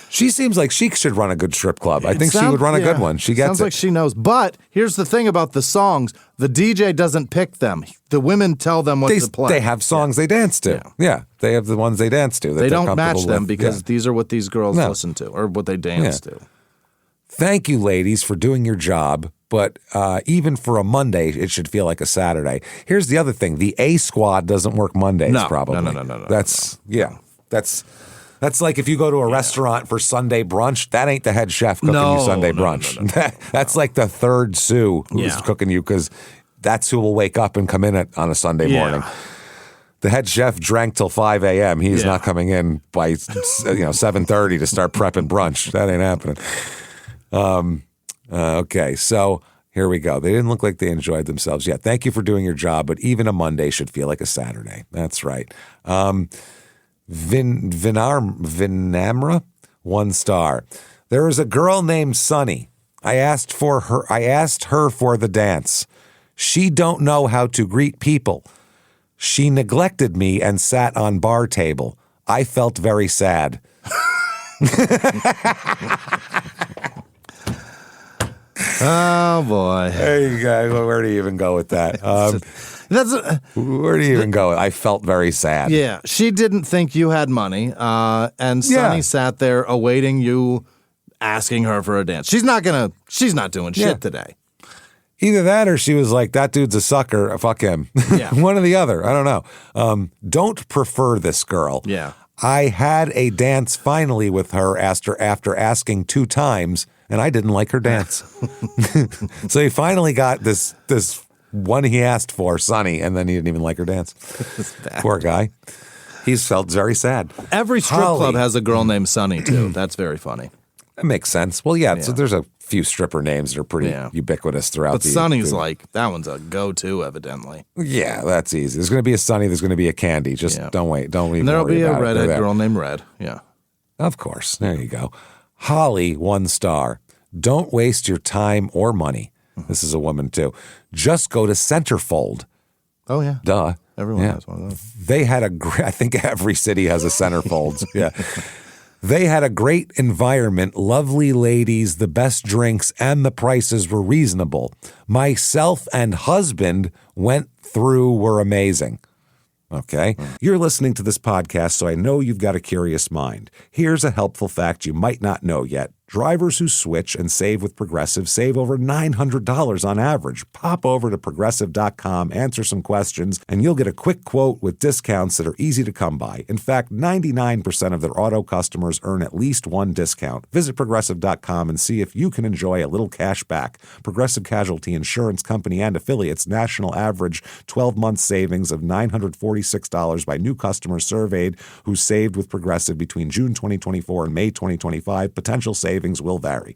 She seems like she should run a good strip club. I think she would run a good one. She gets Sounds like she knows. But here's the thing about the songs. The DJ doesn't pick them. The women tell them what to play. They have songs they dance to. Yeah. They have the ones they dance to. They don't match them because these are what these girls listen to or what they dance to. Thank you, ladies, for doing your job. But even for a Monday, it should feel like a Saturday. Here's the other thing. The A squad doesn't work Mondays, probably. No. That's like if you go to a restaurant for Sunday brunch, that ain't the head chef cooking you Sunday brunch. No. That's like the third sous who's cooking you because that's who will wake up and come in on a Sunday morning. The head chef drank till 5 a.m. He's not coming in by 7:30 to start prepping brunch. That ain't happening. Okay, so here we go. They didn't look like they enjoyed themselves. Yeah, thank you for doing your job, but even a Monday should feel like a Saturday. That's right. Vinamra, 1 star. There is a girl named Sunny. I asked her for the dance. She don't know how to greet people. She neglected me and sat on bar table. I felt very sad. Oh boy. There you go. Where do you even go with that? Where do you even go? I felt very sad. Yeah, she didn't think you had money, and Sunny sat there awaiting you, asking her for a dance. She's not doing shit today. Either that, or she was like, "That dude's a sucker. Fuck him." Yeah. One or the other. I don't know. Don't prefer this girl. Yeah. I had a dance finally with her after asking 2 times, and I didn't like her dance. So he finally got this one he asked for, Sonny, and then he didn't even like her dance. Poor guy. He's felt very sad. Every strip club has a girl named Sunny, too. That's very funny. That makes sense. Well, yeah. So there's a few stripper names that are pretty ubiquitous throughout. But Sunny's like, that one's a go-to, evidently. Yeah, that's easy. There's going to be a Sunny. There's going to be a Candy. Just don't wait. Don't even worry about it. There'll be a redhead girl named Red. Yeah. Of course. There you go. Holly, 1 star. Don't waste your time or money. This is a woman, too. Just go to Centerfold. Oh, yeah. Duh. Everyone has one of those. They had I think every city has a Centerfold. Yeah. They had a great environment, lovely ladies, the best drinks, and the prices were reasonable. Myself and husband were amazing. Okay? You're listening to this podcast, so I know you've got a curious mind. Here's a helpful fact you might not know yet. Drivers who switch and save with Progressive save over $900 on average. Pop over to Progressive.com, answer some questions, and you'll get a quick quote with discounts that are easy to come by. In fact, 99% of their auto customers earn at least one discount. Visit Progressive.com and see if you can enjoy a little cash back. Progressive Casualty Insurance Company and affiliates national average 12-month savings of $946 by new customers surveyed who saved with Progressive between June 2024 and May 2025. Potential savings will vary.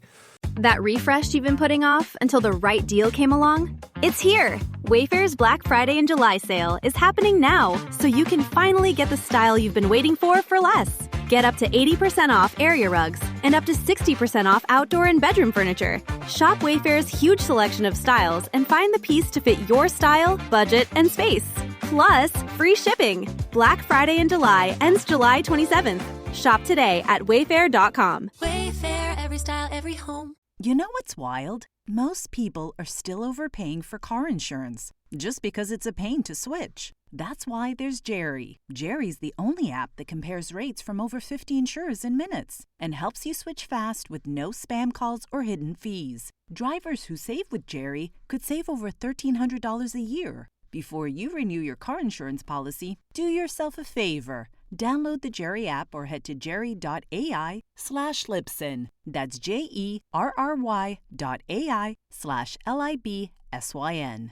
That refresh you've been putting off until the right deal came along? It's here! Wayfair's Black Friday and July sale is happening now, so you can finally get the style you've been waiting for less. Get up to 80% off area rugs and up to 60% off outdoor and bedroom furniture. Shop Wayfair's huge selection of styles and find the piece to fit your style, budget, and space. Plus, free shipping. Black Friday in July ends July 27th. Shop today at Wayfair.com. Wayfair, every style, every home. You know what's wild? Most people are still overpaying for car insurance just because it's a pain to switch. That's why there's Jerry. Jerry's the only app that compares rates from over 50 insurers in minutes and helps you switch fast with no spam calls or hidden fees. Drivers who save with Jerry could save over $1,300 a year. Before you renew your car insurance policy, do yourself a favor. Download the Jerry app or head to jerry.ai/Libsyn. That's JERRY.ai/LIBSYN.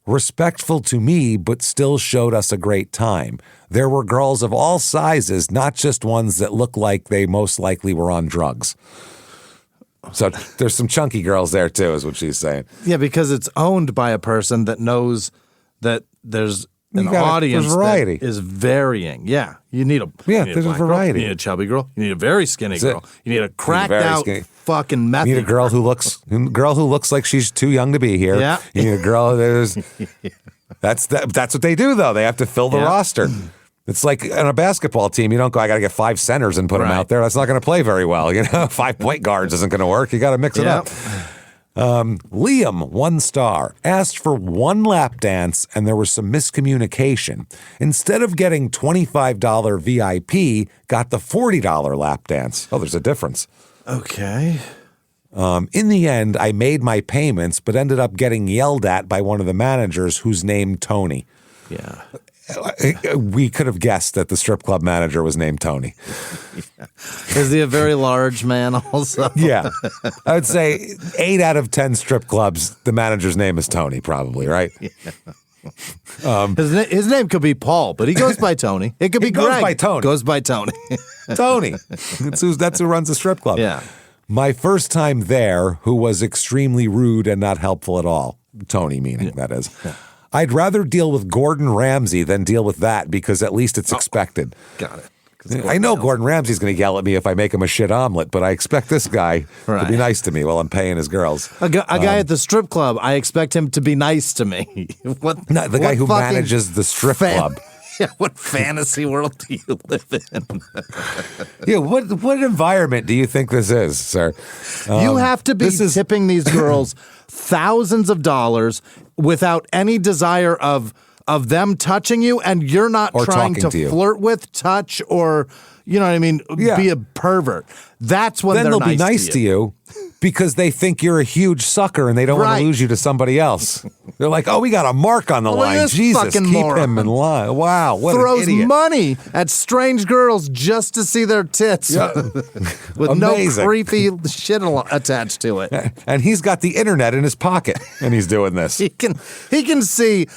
Respectful to me, but still showed us a great time. There were girls of all sizes, not just ones that looked like they most likely were on drugs. So there's some chunky girls there too, is what she's saying. Yeah, because it's owned by a person that knows that there's an audience variety. That is varying. Yeah, you need a there's a variety. Girl, you need a chubby girl. You need a very skinny girl. You need a cracked out fucking method. You need a girl who looks like she's too young to be here. Yeah. You need a girl that's what they do though. They have to fill the roster. It's like on a basketball team, you don't go, I got to get 5 centers and put them out there. That's not going to play very well. 5 point guards isn't going to work. You got to mix it up. Liam, 1 star, asked for 1 lap dance and there was some miscommunication. Instead of getting $25 VIP, got the $40 lap dance. Oh, there's a difference. Okay. In the end, I made my payments, but ended up getting yelled at by one of the managers who's named Tony. Yeah. We could have guessed that the strip club manager was named Tony. Is he a very large man also? Yeah. I would say 8 out of 10 strip clubs, the manager's name is Tony, probably, right? Yeah. His name could be Paul, but he goes by Tony. It could be Greg. Goes by Tony. Goes by Tony. Tony. That's who runs the strip club. Yeah. My first time there, who was extremely rude and not helpful at all. Tony meaning, that is. Yeah. I'd rather deal with Gordon Ramsay than deal with that because at least it's expected. Got it. I know Gordon Ramsay's going to yell at me if I make him a shit omelet, but I expect this guy to be nice to me while I'm paying his girls. A guy at the strip club, I expect him to be nice to me. The guy who manages the strip club. Yeah, what fantasy world do you live in? Yeah, what environment do you think this is, sir? You have to be tipping these girls thousands of dollars without any desire of them touching you, and you're not or trying to flirt with, touch, or, you know what I mean, be a pervert. That's when then they'll be nice to you because they think you're a huge sucker and they don't want to lose you to somebody else. They're like, oh, we got a mark on the line. Jesus, keep him in line. Wow, what throws an idiot. money at strange girls just to see their tits with no creepy shit attached to it. And he's got the internet in his pocket and he's doing this. He can see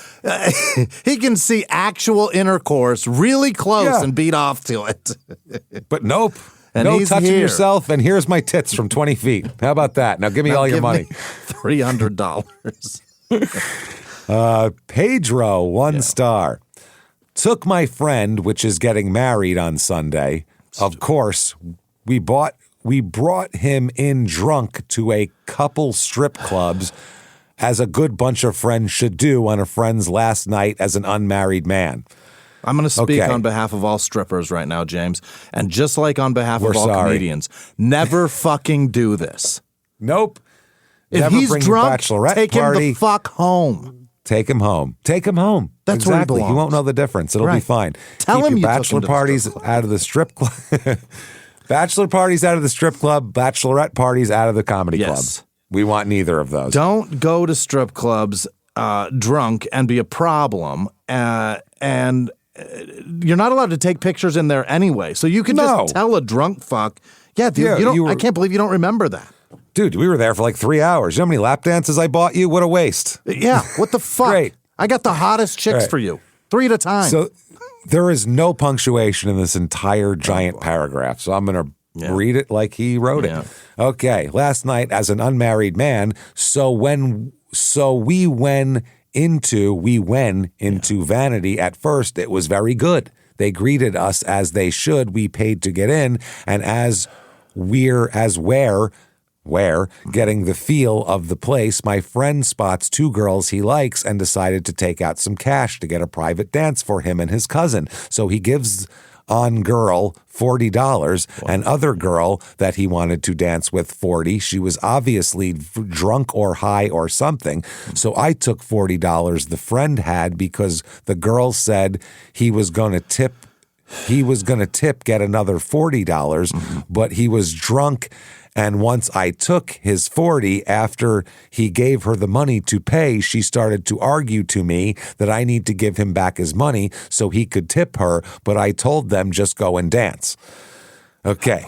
actual intercourse really close and beat off to it. But nope. And no he's touching here. yourself, and here's my tits from 20 feet. How about that? Now give me all your money. $300. Pedro, 1 star. Took my friend, which is getting married on Sunday. Of course, we brought him in drunk to a couple strip clubs, as a good bunch of friends should do on a friend's last night as an unmarried man. I'm going to speak on behalf of all strippers right now, James. And just like on behalf of all comedians, never fucking do this. Nope. If never he's bring drunk, your bachelorette take party. him the fuck home. Take him home. Take him home. That's exactly. where he belongs. You won't know the difference. It'll be fine. Tell Keep him your you bachelor took him to the parties strip club. out of the strip club. Bachelor parties out of the strip club, bachelorette parties out of the comedy club. We want neither of those. Don't go to strip clubs drunk and be a problem. And you're not allowed to take pictures in there anyway. So you can just tell a drunk fuck, I can't believe you don't remember that. Dude, we were there for like 3 hours. You know how many lap dances I bought you? What a waste. Yeah, what the fuck? Great. I got the hottest chicks for you. 3 at a time. So there is no punctuation in this entire giant paragraph. So I'm going to read it like he wrote it. Okay. Last night as an unmarried man, we went into Vanity. At first, it was very good. They greeted us as they should. We paid to get in, and as we're getting the feel of the place, my friend spots 2 girls he likes and decided to take out some cash to get a private dance for him and his cousin. So he gives on girl $40 and other girl that he wanted to dance with $40. She was obviously drunk or high or something. So I took $40 the friend had because the girl said he was going to tip, get another $40, but he was drunk. And once I took his $40 after he gave her the money to pay, she started to argue to me that I need to give him back his money so he could tip her, but I told them just go and dance. Okay.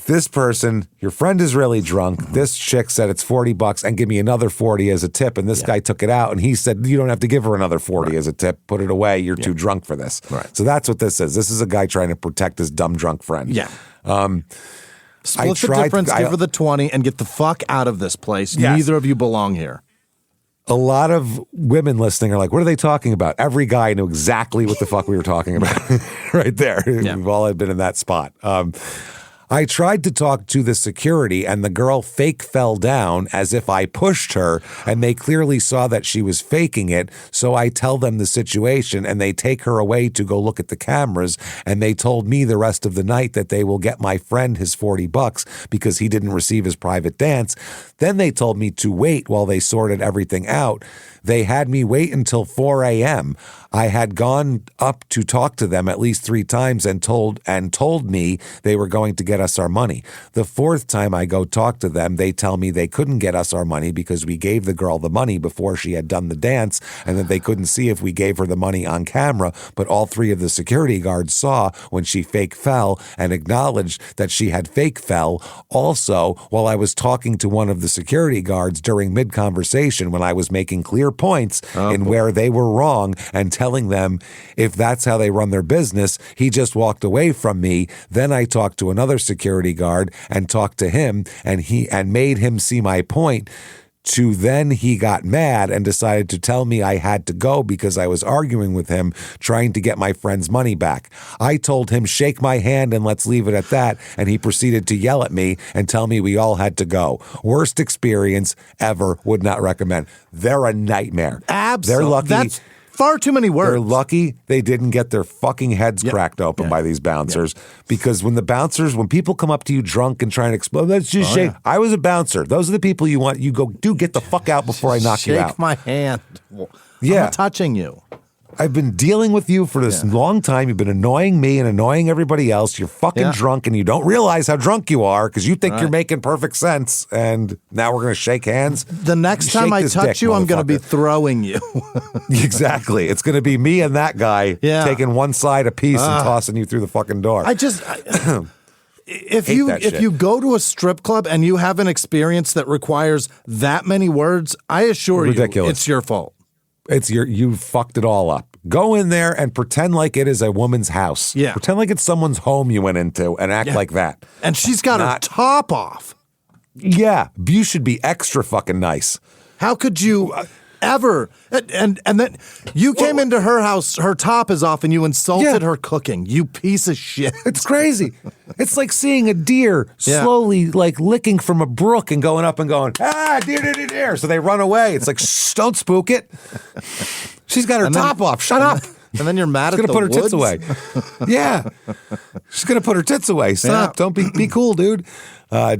This person, your friend is really drunk. This chick said it's $40 and give me another 40 as a tip. And this guy took it out and he said, you don't have to give her another 40 as a tip. Put it away. You're too drunk for this. Right. So that's what this is. This is a guy trying to protect his dumb drunk friend. Yeah. Split the difference, give her the 20, and get the fuck out of this place. Yes. Neither of you belong here. A lot of women listening are like, what are they talking about? Every guy knew exactly what the fuck we were talking about right there. Yeah. We've all been in that spot. I tried to talk to the security and the girl fake fell down as if I pushed her and they clearly saw that she was faking it. So I tell them the situation and they take her away to go look at the cameras. And they told me the rest of the night that they will get my friend his $40 because he didn't receive his private dance. Then they told me to wait while they sorted everything out. They had me wait until 4 a.m. I had gone up to talk to them at least 3 times and told me they were going to get us our money. The 4th time I go talk to them, they tell me they couldn't get us our money because we gave the girl the money before she had done the dance and that they couldn't see if we gave her the money on camera, but all 3 of the security guards saw when she fake fell and acknowledged that she had fake fell. Also, while I was talking to one of the security guards during mid-conversation when I was making clear points in where they were wrong and telling them if that's how they run their business, he just walked away from me. Then I talked to another security guard and talked to him and made him see my point. Then he got mad and decided to tell me I had to go because I was arguing with him, trying to get my friend's money back. I told him, shake my hand and let's leave it at that. And he proceeded to yell at me and tell me we all had to go. Worst experience ever. Would not recommend. They're a nightmare. Absolutely. They're lucky. That's far too many words. They're lucky they didn't get their fucking heads cracked open by these bouncers because when people come up to you drunk and try to explode, let's just shake. I was a bouncer. Those are the people you want. You go, dude, get the fuck out before I knock you out. Shake my hand. I'm not touching you. I've been dealing with you for this long time. You've been annoying me and annoying everybody else. You're fucking drunk and you don't realize how drunk you are because you think you're making perfect sense. And now we're going to shake hands. The next time I touch you, I'm going to be throwing you. Exactly. It's going to be me and that guy taking one side a piece and tossing you through the fucking door. If you go to a strip club and you have an experience that requires that many words, I assure you it's your fault. You fucked it all up. Go in there and pretend like it is a woman's house. Yeah. Pretend like it's someone's home you went into and act like that. And she's got her top off. Yeah. You should be extra fucking nice. How could you ever? And then you came into her house, her top is off, and you insulted her cooking. You piece of shit. It's crazy. It's like seeing a deer slowly like licking from a brook and going up and going, deer. So they run away. It's like, shh, don't spook it. She's got her top off. Shut up. And then you're mad at the woods? She's going to put her tits away. Yeah. She's going to put her tits away. Stop. Don't be cool, dude.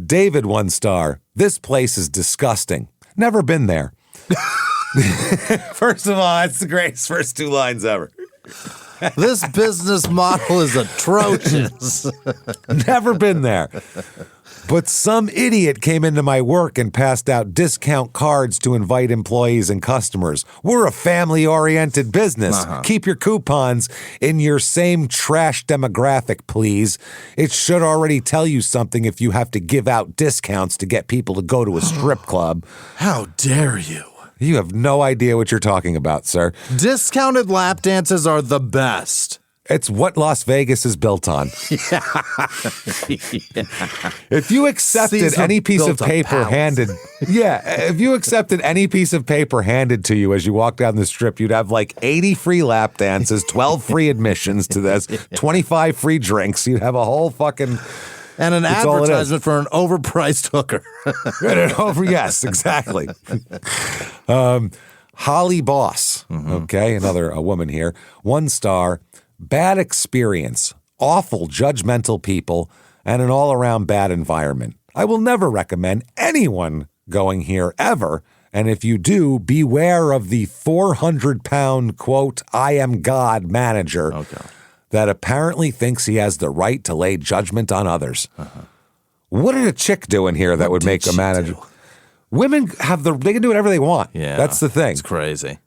David, 1 star. This place is disgusting. Never been there. First of all, that's the greatest first 2 lines ever. This business model is atrocious. Never been there. But some idiot came into my work and passed out discount cards to invite employees and customers. We're a family-oriented business. Keep your coupons in your same trash demographic, please. It should already tell you something if you have to give out discounts to get people to go to a strip club. How dare you? You have no idea what you're talking about, sir. Discounted lap dances are the best. It's what Las Vegas is built on. If you accepted any piece of paper handed, if you accepted any piece of paper handed to you as you walk down the strip, you'd have like 80 free lap dances, 12 free admissions to this, 25 free drinks. You'd have a whole fucking... And an advertisement for an overpriced hooker. Yes, exactly. Holly Boss, okay, a woman here. 1 star. Bad experience, awful judgmental people, and an all-around bad environment. I will never recommend anyone going here ever, and if you do, beware of the 400-pound, quote, I am God manager that apparently thinks he has the right to lay judgment on others. What did a chick do in here that would make a manager? Women they can do whatever they want. Yeah, that's the thing. It's crazy.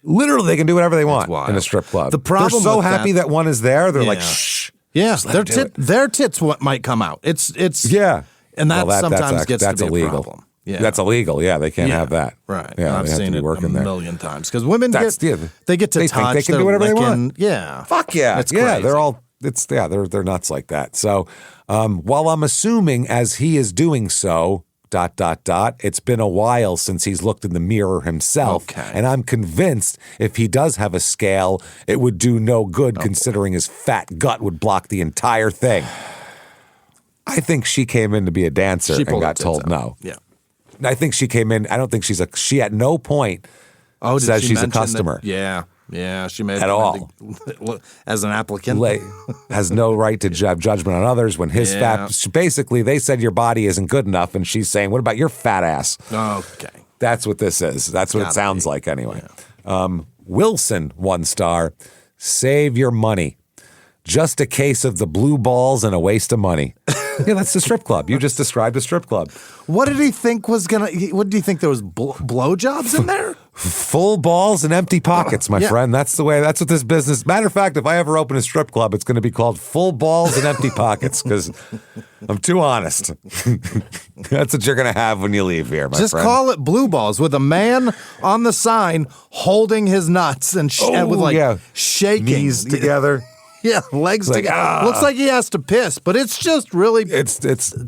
Literally, they can do whatever they want in a strip club. The problem they're so happy that one is there. They're like, shh. Yeah, their tits might come out. It's and that sometimes gets to be illegal. A problem. Yeah. That's illegal. Yeah, they can't have that. Right. Yeah, I've seen it a million times because women they get to they touch. They can do whatever they want. Yeah. Fuck yeah. It's crazy. They're nuts like that. So while I'm assuming as he is doing so. ... It's been a while since he's looked in the mirror himself, and I'm convinced if he does have a scale, it would do no good considering his fat gut would block the entire thing. I think she came in to be a dancer and got told no. Yeah. I think she came in, I don't think she at no point says she's a customer. Yeah, she made at all as an applicant. Has no right to have judgment on others when his fat. Basically, they said your body isn't good enough, and she's saying, "What about your fat ass?" Okay, that's what this is. That's what it sounds like, anyway. Yeah. Wilson, 1 star. Save your money. Just a case of the blue balls and a waste of money. Yeah, that's the strip club. You just described a strip club. What did he think was gonna? What do you think there was blowjobs in there? Full balls and empty pockets, my friend. That's the way. That's what this business. Matter of fact, if I ever open a strip club, it's going to be called Full Balls and Empty Pockets because I'm too honest. That's what you're going to have when you leave here, my friend. Just call it Blue Balls with a man on the sign holding his nuts and with shaking knees together. Yeah, legs together. Looks like he has to piss, but it's just really it's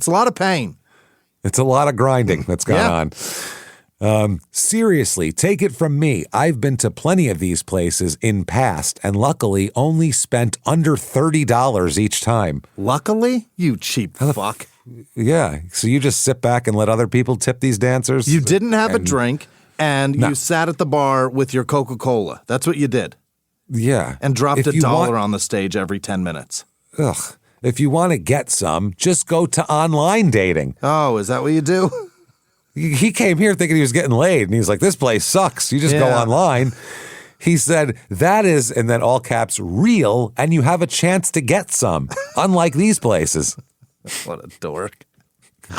a lot of pain. It's a lot of grinding that's gone on. Seriously, take it from me. I've been to plenty of these places in past and luckily only spent under $30 each time. Luckily? You cheap fuck. Yeah. So you just sit back and let other people tip these dancers? You didn't have a drink and you sat at the bar with your Coca-Cola. That's what you did. Yeah. And dropped $1 on the stage every 10 minutes. Ugh. If you want to get some, just go to online dating. Oh, is that what you do? He came here thinking he was getting laid, and he's like, this place sucks. You just go online. He said, that is, and then all caps, real, and you have a chance to get some, unlike these places. What a dork.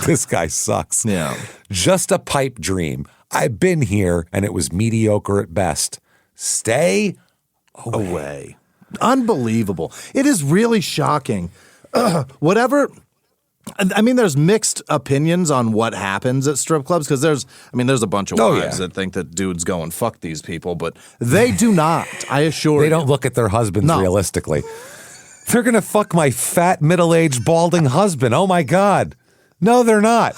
This guy sucks. Yeah. Just a pipe dream. I've been here, and it was mediocre at best. Stay away. Unbelievable. It is really shocking. Whatever. I mean, there's mixed opinions on what happens at strip clubs because there's a bunch of wives that think that dudes go and fuck these people, but they do not. I assure you. They don't look at their husbands realistically. They're going to fuck my fat, middle-aged, balding husband. Oh, my God. No, they're not.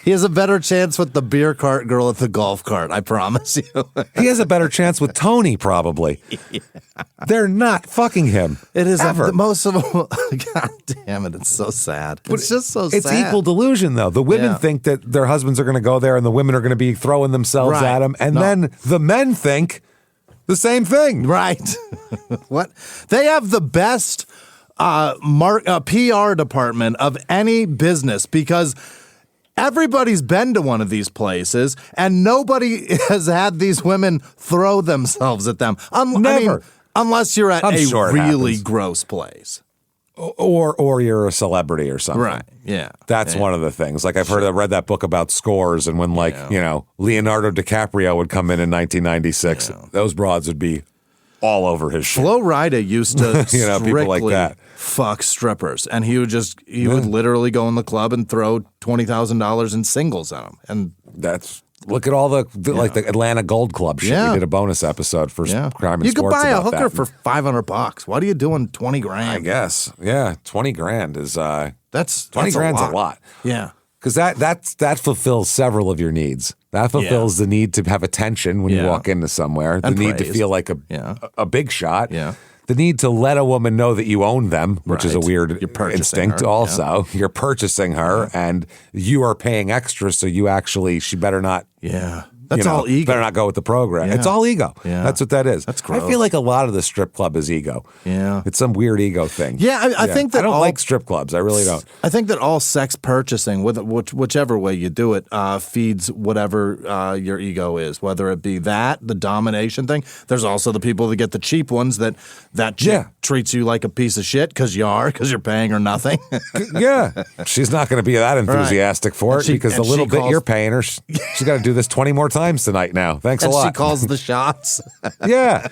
He has a better chance with the beer cart girl at the golf cart, I promise you. He has a better chance with Tony, probably. Yeah. They're not fucking him. It is ever. Most of them. God damn it, it's so sad. It's just so sad. It's equal delusion, though. The women think that their husbands are going to go there and the women are going to be throwing themselves at them. And then the men think the same thing. Right. What? They have the best PR department of any business because everybody's been to one of these places, and nobody has had these women throw themselves at them. Never. Unless you're at I'm a sure it really happens. gross place. Or you're a celebrity or something. Right, yeah. That's one of the things. Like I read that book about scores, and when Leonardo DiCaprio would come in 1996, those broads would be all over his shit. Flo Rida used to people like that. fuck strippers, and he would literally go in the club and throw $20,000 in singles at them. And look at all the Atlanta Gold Club shit. We did a bonus episode for Crime and you Sports. could buy a about hooker that. for $500. What are you doing $20,000? I guess. Yeah, $20,000 is that's $20,000 a lot. Yeah. Because that fulfills several of your needs. That fulfills the need to have attention when you walk into somewhere, the need to feel like a big shot, the need to let a woman know that you own them, which is a weird instinct her, also. You're purchasing her, and you are paying extra, so she better not. Yeah. That's all ego. Better not go with the program. Yeah. It's all ego. Yeah. That's what that is. That's gross. I feel like a lot of the strip club is ego. Yeah. It's some weird ego thing. Yeah, I think that I don't like strip clubs. I really don't. I think that all sex purchasing, whichever way you do it, feeds whatever your ego is, whether it be the domination thing. There's also the people that get the cheap ones that chick treats you like a piece of shit because you're paying her nothing. Yeah. She's not going to be that enthusiastic for it because the little bit you're paying her, she's got to do this 20 more times tonight now. Thanks a lot. She calls the shots. Yeah.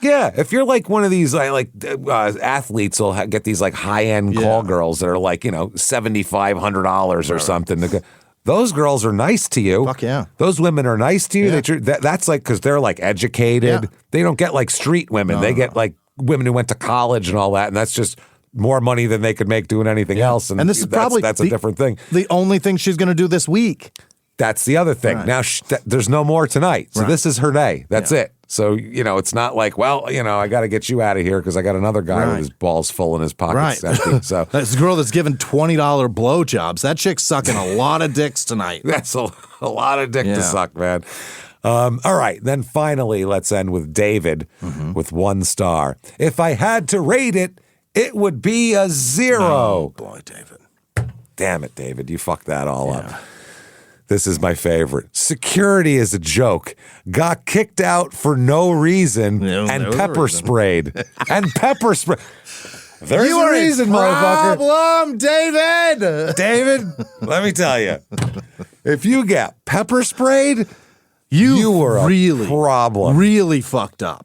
Yeah, if you're like one of these athletes will get these like high-end call girls that are like, $7,500 or something. Those girls are nice to you. Fuck yeah. Those women are nice to you. Yeah. That's like because they're like educated. Yeah. They don't get like street women. They get like women who went to college and all that, and that's just more money than they could make doing anything else. And this is probably that's a different thing. The only thing she's going to do this week. That's the other thing. Right. Now, there's no more tonight. So this is her day. That's it. So, it's not like, I got to get you out of here because I got another guy with his balls full and his pockets empty. So this girl that's giving $20 blowjobs. That chick's sucking a lot of dicks tonight. That's a lot of dick to suck, man. All right. Then finally, let's end with David with 1 star. If I had to rate it, it would be a 0. Oh, boy, David. Damn it, David. You fucked that all up. This is my favorite. Security is a joke. Got kicked out for no reason and pepper sprayed. And pepper spray. There's a reason, motherfucker. Problem, David. David, let me tell you. If you get pepper sprayed, you were a problem. Really fucked up.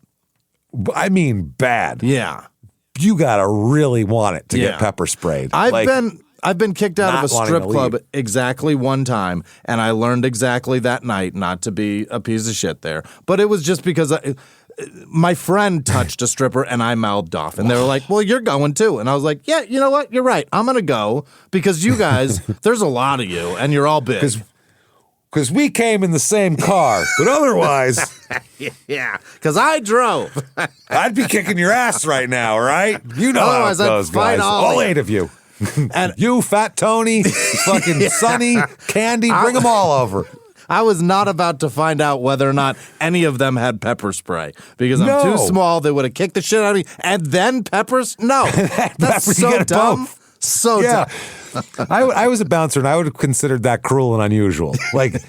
I mean bad. Yeah. You got to really want it to get pepper sprayed. I've been kicked out of a strip club exactly one time, and I learned exactly that night not to be a piece of shit there. But it was just because my friend touched a stripper, and I mouthed off. And they were like, well, you're going too. And I was like, yeah, you know what? You're right. I'm going to go because you guys, there's a lot of you, and you're all big. Because we came in the same car, but otherwise... Yeah, because I drove. I'd be kicking your ass right now, all right? You know how it goes, guys. All 8 of you. And you, Fat Tony, fucking Sonny, Candy, bring them all over. I was not about to find out whether or not any of them had pepper spray because I'm too small. They would have kicked the shit out of me. And then peppers? No. That's so dumb. Both. So dumb. I was a bouncer, and I would have considered that cruel and unusual. Like,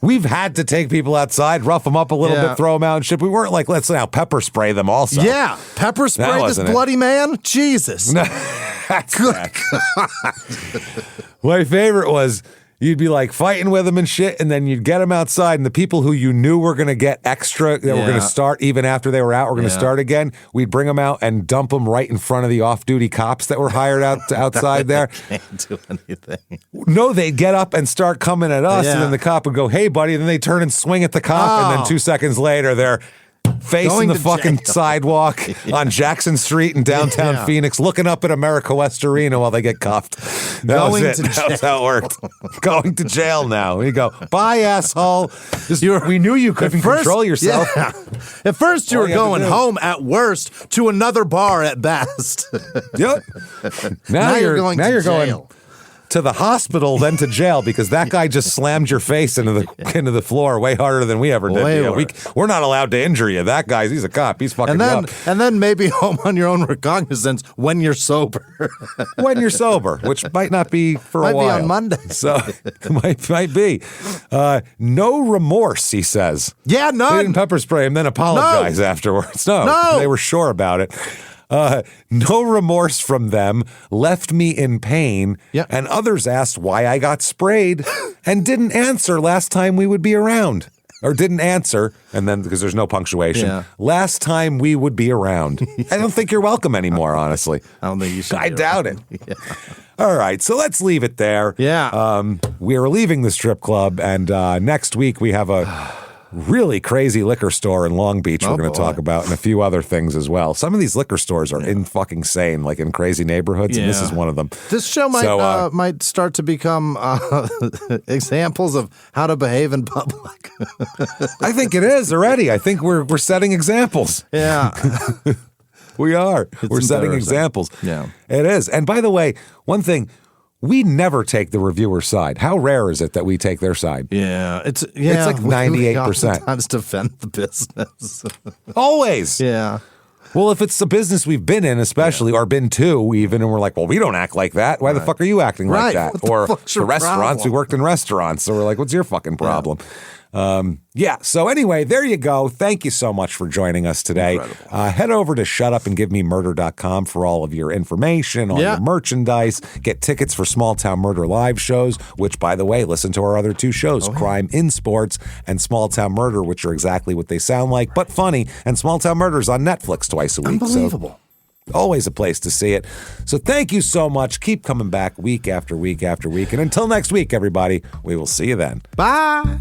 we've had to take people outside, rough them up a little bit, throw them out and shit. We weren't like, let's now pepper spray them also. Yeah, pepper spray this bloody man? Jesus. No. Good. My favorite was you'd be like fighting with them and shit, and then you'd get them outside, and the people who you knew were going to get extra, that were going to start even after they were out, were going to start again, we'd bring them out and dump them right in front of the off-duty cops that were hired outside there. Can't do anything. No, they'd get up and start coming at us, and then the cop would go, hey, buddy, and then they turn and swing at the cop, and then 2 seconds later, they're facing the fucking sidewalk on Jackson Street in downtown Phoenix, looking up at America West Arena while they get cuffed. That was it. That's how it worked. Going to jail now. You go, bye, asshole. We knew you couldn't control yourself. Yeah. At first, you were going home at worst to another bar at best. Yep. Now you're going to jail. to the hospital, then to jail, because that guy just slammed your face into the floor way harder than we ever did. We're not allowed to injure you. That guy's he's a cop. He's fucking up. And then maybe home on your own recognizance when you're sober. When you're sober, which might not be for a while. Might be on Monday. So might be. No remorse, he says. Yeah, none. They didn't pepper spray him, then apologize afterwards. No, they were sure about it. No remorse from them, left me in pain, and others asked why I got sprayed and didn't answer last time we would be around. Or didn't answer, and then, because there's no punctuation, last time we would be around. I don't think you're welcome anymore, honestly. I don't think you should. I doubt it. All right, so let's leave it there. Yeah. We're leaving the strip club, and next week we have a really crazy liquor store in Long Beach we're going to talk about, and a few other things as well. Some of these liquor stores are in fucking sane, like in crazy neighborhoods, and this is one of them. This show might start to become examples of how to behave in public. I think it is already. I think we're setting examples. Yeah. We are. We're setting examples. Yeah. It is. And by the way, one thing, we never take the reviewer's side. How rare is it that we take their side? Yeah. It's like 98%. We oftentimes defend the business. Always. Yeah. Well, if it's a business we've been in, especially, or been to even, and we're like, well, we don't act like that. Why the fuck are you acting like that? Or the restaurants, we worked in restaurants. So we're like, what's your fucking problem? So anyway, there you go. Thank you so much for joining us today. Head over to shutupandgivememurder.com for all of your information, all your merchandise. Get tickets for Small Town Murder live shows, which, by the way, listen to our other two shows, Crime in Sports and Small Town Murder, which are exactly what they sound like, but funny. And Small Town Murder is on Netflix twice a week. Unbelievable. So always a place to see it. So thank you so much. Keep coming back week after week after week. And until next week, everybody, we will see you then. Bye.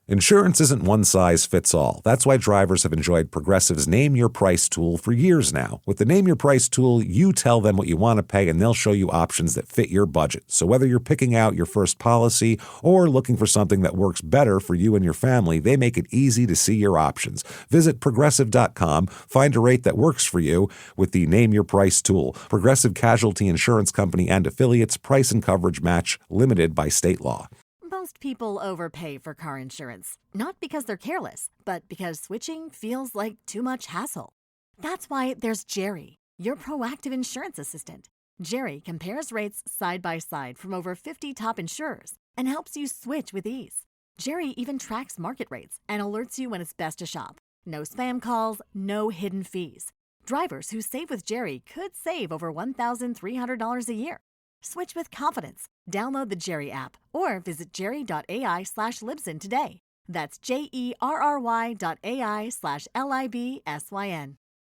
Insurance isn't one size fits all. That's why drivers have enjoyed Progressive's Name Your Price tool for years now. With the Name Your Price tool, you tell them what you want to pay, and they'll show you options that fit your budget. So whether you're picking out your first policy or looking for something that works better for you and your family, they make it easy to see your options. Visit Progressive.com, find a rate that works for you with the Name Your Price tool. Progressive Casualty Insurance Company and Affiliates. Price and coverage match limited by state law. Most people overpay for car insurance, not because they're careless, but because switching feels like too much hassle. That's why there's Jerry, your proactive insurance assistant. Jerry compares rates side by side from over 50 top insurers and helps you switch with ease. Jerry even tracks market rates and alerts you when it's best to shop. No spam calls, no hidden fees. Drivers who save with Jerry could save over $1,300 a year. Switch with confidence. Download the Jerry app or visit jerry.ai/Libsyn today. That's JERRY.ai/LIBSYN.